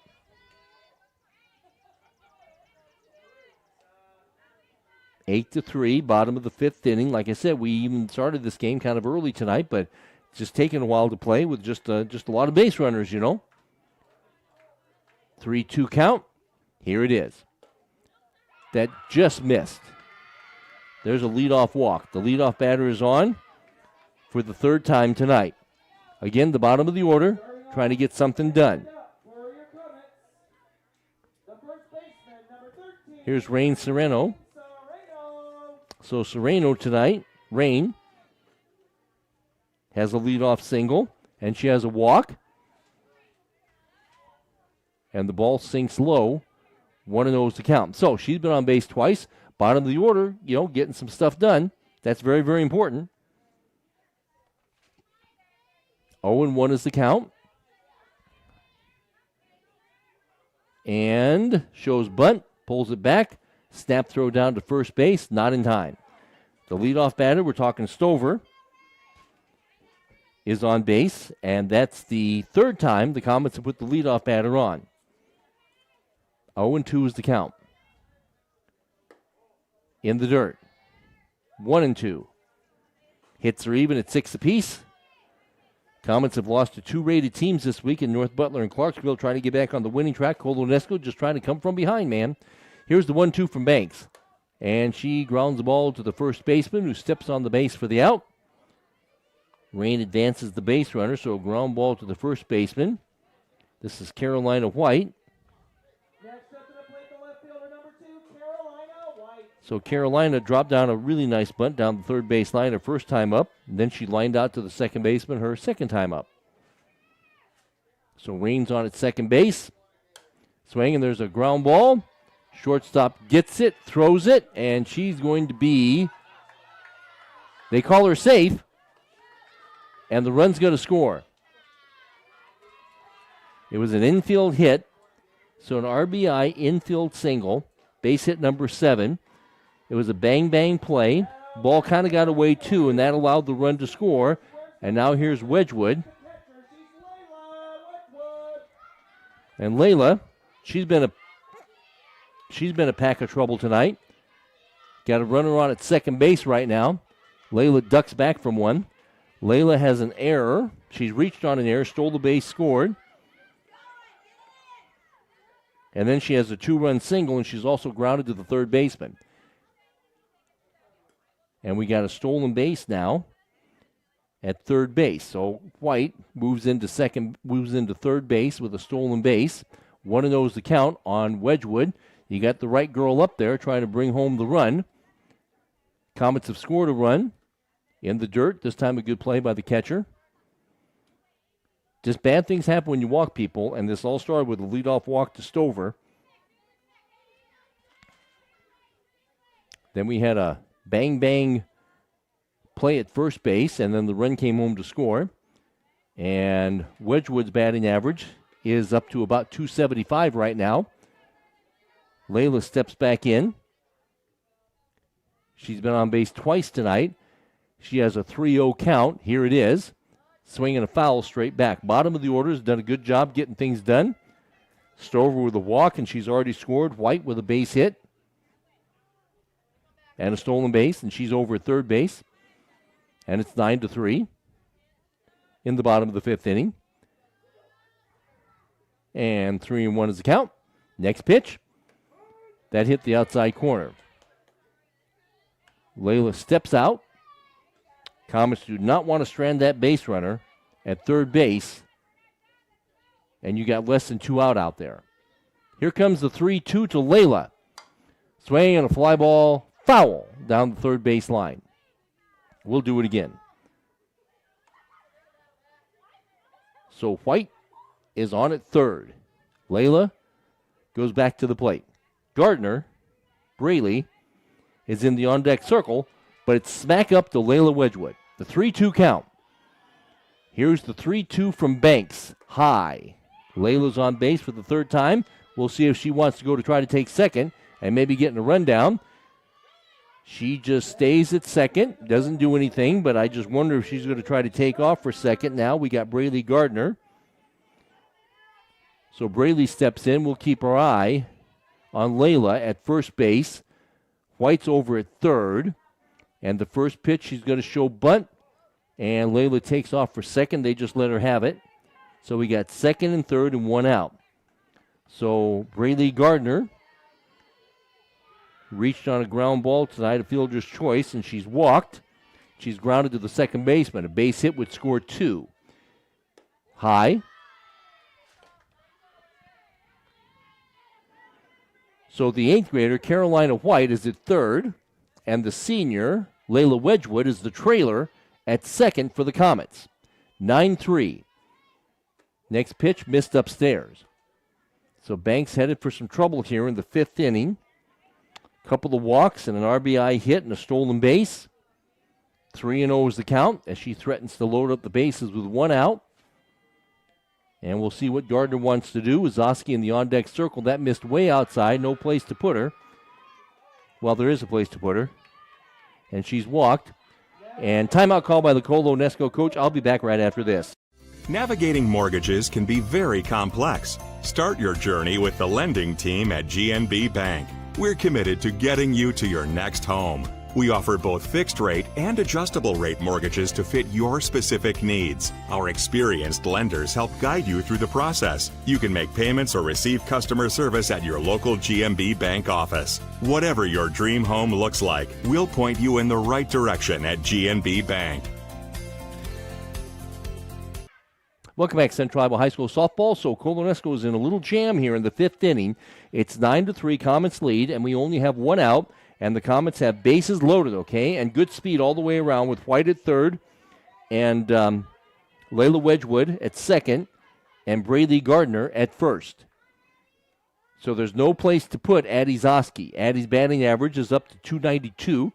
Eight to 3, bottom of the 5th inning. Like I said, we even started this game kind of early tonight, but it's just taking a while to play with just a lot of base runners, you know. 3-2 count. Here it is. That just missed. There's a leadoff walk. The leadoff batter is on for the 3rd time tonight. Again, the bottom of the order, trying to get something done. Here's Rain Sereno. So Sereno tonight, Rain, has a leadoff single, and she has a walk. And the ball sinks low, 1-0 to count. So she's been on base twice. Bottom of the order, getting some stuff done. That's very, very important. 0-1 is the count. And shows bunt, pulls it back, snap throw down to first base, not in time. The leadoff batter, we're talking Stover, is on base, and that's the third time the Comets have put the leadoff batter on. 0-2 is the count. In the dirt. 1-2. Hits are even at 6 apiece. Comets have lost to 2 rated teams this week in North Butler and Clarksville, trying to get back on the winning track. Colo-Nesco just trying to come from behind, man. Here's the 1-2 from Banks. And she grounds the ball to the first baseman, who steps on the base for the out. Rain advances the base runner, so a ground ball to the first baseman. This is Carolina White. Next up to the plate, the left fielder, number 2, Carolina White. So Carolina dropped down a really nice bunt down the third base line her first time up. And then she lined out to the second baseman her second time up. So Rain's on at second base. Swing, and there's a ground ball. Shortstop gets it, throws it, and she's going to be, they call her safe, and the run's going to score. It was an infield hit, so an RBI infield single, base hit number 7. It was a bang-bang play. Ball kind of got away too, and that allowed the run to score. And now here's Wedgwood. And Layla, she's been a pack of trouble tonight. Got a runner on at second base right now. Layla ducks back from one. Layla has an error. She's reached on an error, stole the base, scored. And then she has a 2-run single, and she's also grounded to the third baseman. And we got a stolen base now at third base. So White moves into third base with a stolen base. 1-0 is the count on Wedgwood. You got the right girl up there trying to bring home the run. Comets have scored a run in the dirt. This time a good play by the catcher. Just bad things happen when you walk people, and this all started with a leadoff walk to Stover. Then we had a bang-bang play at first base, and then the run came home to score. And Wedgwood's batting average is up to about 275 right now. Layla steps back in. She's been on base twice tonight. She has a 3-0 count. Here it is. Swinging a foul straight back. Bottom of the order has done a good job getting things done. Stover with a walk, and she's already scored. White with a base hit and a stolen base, and she's over at third base. And it's 9-3 in the bottom of the fifth inning. And 3-1 is the count. Next pitch. That hit the outside corner. Layla steps out. Comets do not want to strand that base runner at third base. And you got less than 2 out there. Here comes the 3-2 to Layla. Swing and a fly ball, foul down the third base line. We'll do it again. So White is on at third. Layla goes back to the plate. Gardner, Braley, is in the on-deck circle, but it's smack up to Layla Wedgwood. The 3-2 count. Here's the 3-2 from Banks. High. Layla's on base for the third time. We'll see if she wants to go to try to take second and maybe get in a rundown. She just stays at second. Doesn't do anything, but I just wonder if she's going to try to take off for second. Now we got Braley Gardner. So Braley steps in. We'll keep our eye on Layla at first base. White's over at third. And the first pitch, she's going to show bunt. And Layla takes off for second. They just let her have it. So we got second and third and 1 out. So Braley Gardner reached on a ground ball tonight, a fielder's choice, and she's walked. She's grounded to the second baseman. A base hit would score 2. High. So the 8th grader, Carolina White, is at third, and the senior, Layla Wedgwood, is the trailer at second for the Comets. 9-3. Next pitch missed upstairs. So Banks headed for some trouble here in the fifth inning. Couple of walks and an RBI hit and a stolen base. 3-0 is the count as she threatens to load up the bases with one out. And we'll see what Gardner wants to do. Zoski in the on-deck circle. That missed way outside. No place to put her. Well, there is a place to put her. And she's walked. And timeout call by the Colo-Nesco coach. I'll be back right after this. Navigating mortgages can be very complex. Start your journey with the lending team at GNB Bank. We're committed to getting you to your next home. We offer both fixed rate and adjustable rate mortgages to fit your specific needs. Our experienced lenders help guide you through the process. You can make payments or receive customer service at your local GNB Bank office. Whatever your dream home looks like, we'll point you in the right direction at GNB Bank. Welcome back, Central Iowa High School softball. So Colo-Nesco is in a little jam here in the fifth inning. It's 9-3, Comets lead, and we only have one out. And the Comets have bases loaded, okay, and good speed all the way around with White at third and Layla Wedgwood at second and Braylee Gardner at first. So there's no place to put Addie Zoski. Addie's batting average is up to 292.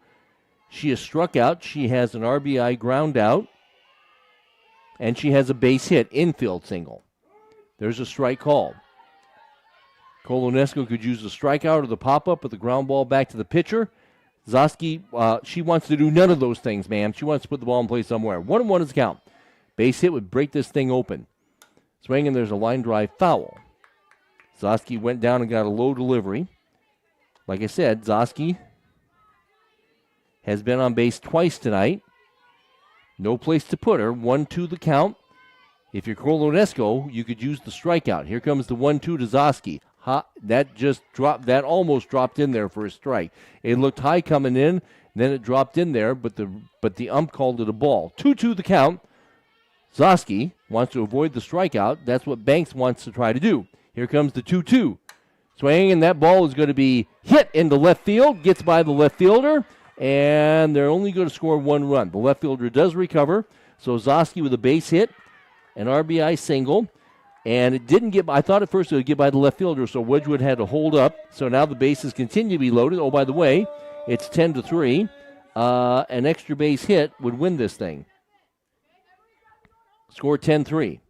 She is struck out. She has an RBI ground out. And she has a base hit, infield single. There's a strike call. Colo-Nesco could use the strikeout or the pop-up with the ground ball back to the pitcher. Zoski, she wants to do none of those things, ma'am. She wants to put the ball in play somewhere. 1-1 is the count. Base hit would break this thing open. Swinging, there's a line drive foul. Zoski went down and got a low delivery. Like I said, Zoski has been on base twice tonight. No place to put her. 1-2 the count. If you're Colo-Nesco, you could use the strikeout. Here comes the 1-2 to Zoski. That just dropped. That almost dropped in there for a strike. It looked high coming in, then it dropped in there, but the ump called it a ball. 2-2 the count. Zoski wants to avoid the strikeout. That's what Banks wants to try to do. Here comes the 2-2. Swing, and that ball is going to be hit into left field. Gets by the left fielder, and they're only going to score one run. The left fielder does recover, so Zoski with a base hit, an RBI single. And it didn't get by. I thought at first it would get by the left fielder, so Wedgwood had to hold up. So now the bases continue to be loaded. Oh, by the way, it's 10-3. An extra base hit would win this thing. Score 10-3.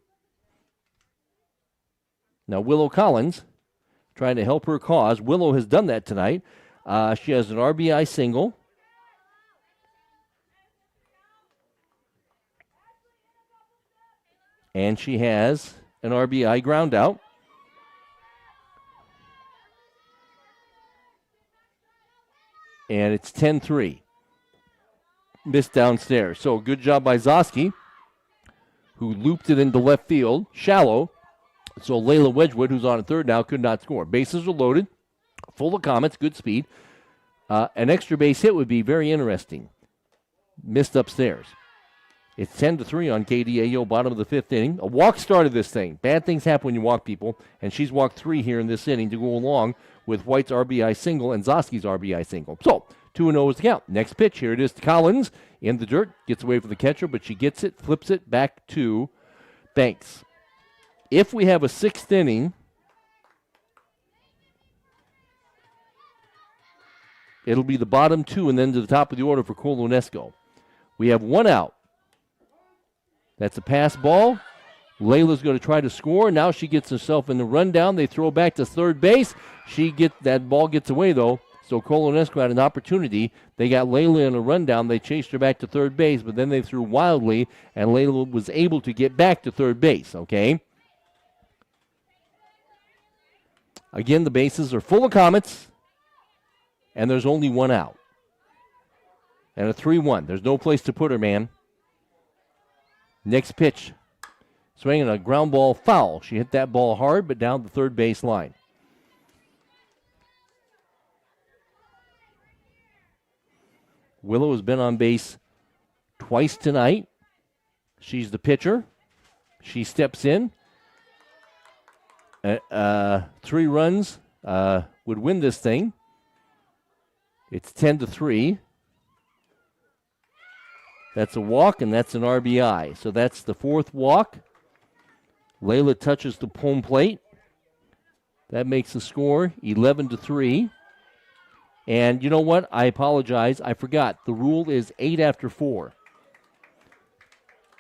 Now Willow Collins trying to help her cause. Willow has done that tonight. She has an RBI single. And she has an RBI ground out. And it's 10-3. Missed downstairs. So good job by Zoski, who looped it into left field, shallow. So Layla Wedgwood, who's on at third now, could not score. Bases are loaded, full of Comets, good speed. An extra base hit would be very interesting. Missed upstairs. It's 10-3 on KDAO, bottom of the fifth inning. A walk started this thing. Bad things happen when you walk people, and she's walked 3 here in this inning to go along with White's RBI single and Zoski's RBI single. So, 2-0 is the count. Next pitch, here it is to Collins. In the dirt, gets away from the catcher, but she gets it, flips it back to Banks. If we have a sixth inning, it'll be the bottom 2 and then to the top of the order for Colo-Nesco. We have one out. That's a pass ball. Layla's going to try to score. Now she gets herself in the rundown. They throw back to third base. That ball gets away, though. So Colo-Nesco had an opportunity. They got Layla in a rundown. They chased her back to third base, but then they threw wildly, and Layla was able to get back to third base, okay? Again, the bases are full of Comets, and there's only one out. And a 3-1. There's no place to put her, man. Next pitch. Swinging a ground ball foul. She hit that ball hard, but down the third base line. Willow has been on base twice tonight. She's the pitcher. She steps in. 3 runs would win this thing. It's 10-3. That's a walk, and that's an RBI. So that's the fourth walk. Layla touches the home plate. That makes the score 11-3. And you know what? I apologize. I forgot. The rule is 8 after 4.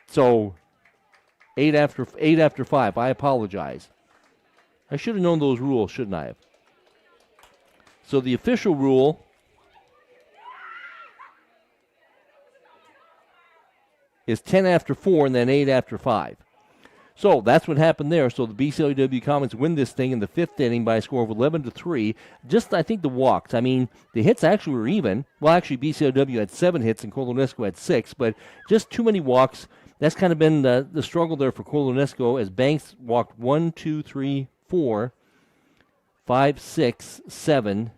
So 8 after 5. I apologize. I should have known those rules, shouldn't I have? So the official rule is 10 after 4 and then 8 after 5. So that's what happened there. So the BCLUW Comets win this thing in the 5th inning by a score of 11-3. Just, I think, the walks. I mean, the hits actually were even. Well, actually, BCLUW had 7 hits and Colo-Nesco had 6, but just too many walks. That's kind of been the struggle there for Colo-Nesco as Banks walked 1, 2, 3, 4, 5, 6, 7,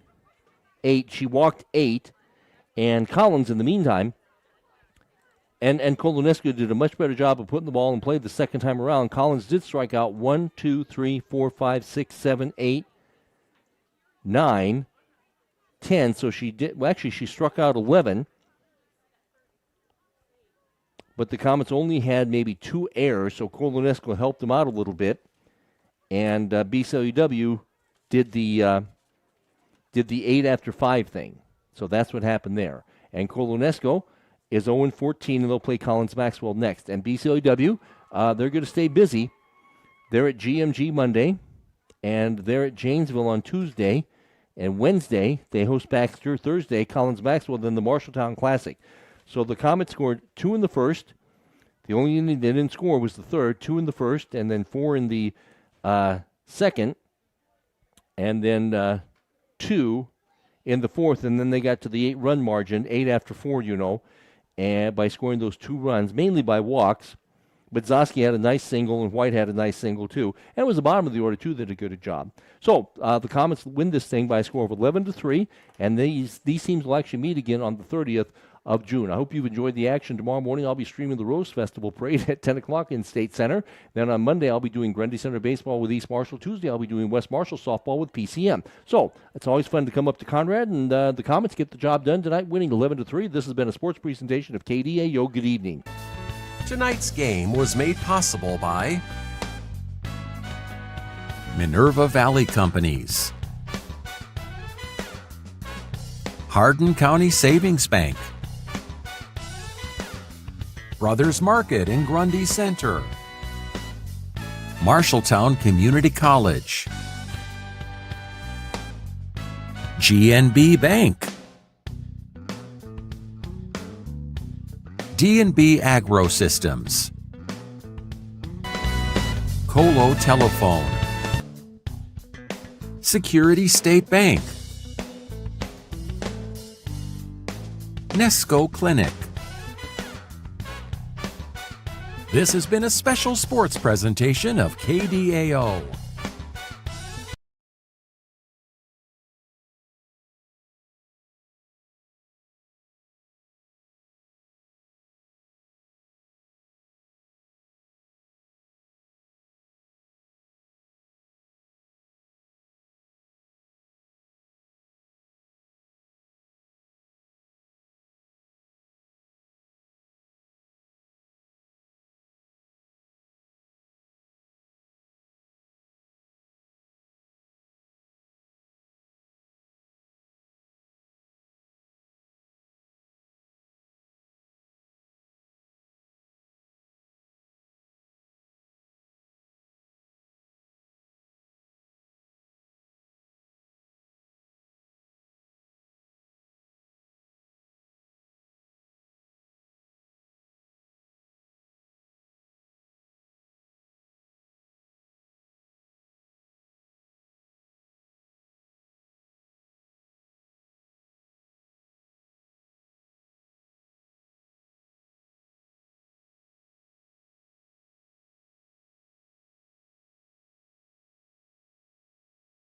8. She walked 8. And Collins, in the meantime, and Colo-Nesco did a much better job of putting the ball in play the second time around. Collins did strike out 1, 2, 3, 4, 5, 6, 7, 8, 9, 10. So she did. Well, actually, she struck out 11. But the Comets only had maybe 2 errors, so Colo-Nesco helped them out a little bit. And BCLUW did the 8 after 5 thing. So that's what happened there. And Colo-Nesco is 0-14, and they'll play Collins-Maxwell next. And BCLUW, they're going to stay busy. They're at GMG Monday, and they're at Janesville on Tuesday. And Wednesday, they host Baxter. Thursday, Collins-Maxwell, then the Marshalltown Classic. So the Comets scored 2 in the first. The only inning they didn't score was the third, 2 in the first, and then 4 in the second, and then 2 in the fourth, and then they got to the 8-run margin, 8 after 4, and by scoring those 2 runs, mainly by walks. But Zosky had a nice single, and White had a nice single, too. And it was the bottom of the order, too, that did a good job. So the Comets win this thing by a score of 11-3, and these teams will actually meet again on the 30th of June. I hope you've enjoyed the action. Tomorrow morning, I'll be streaming the Rose Festival Parade at 10 o'clock in State Center. Then on Monday, I'll be doing Grundy Center Baseball with East Marshall. Tuesday, I'll be doing West Marshall Softball with PCM. So it's always fun to come up to Conrad, and the Comets get the job done tonight, winning 11-3. This has been a sports presentation of KDAO. Good evening. Tonight's game was made possible by Minerva Valley Companies, Hardin County Savings Bank, Brothers Market in Grundy Center, Marshalltown Community College, GNB Bank, D&B Agro Systems, Colo Telephone, Security State Bank, Nesco Clinic. This has been a special sports presentation of KDAO.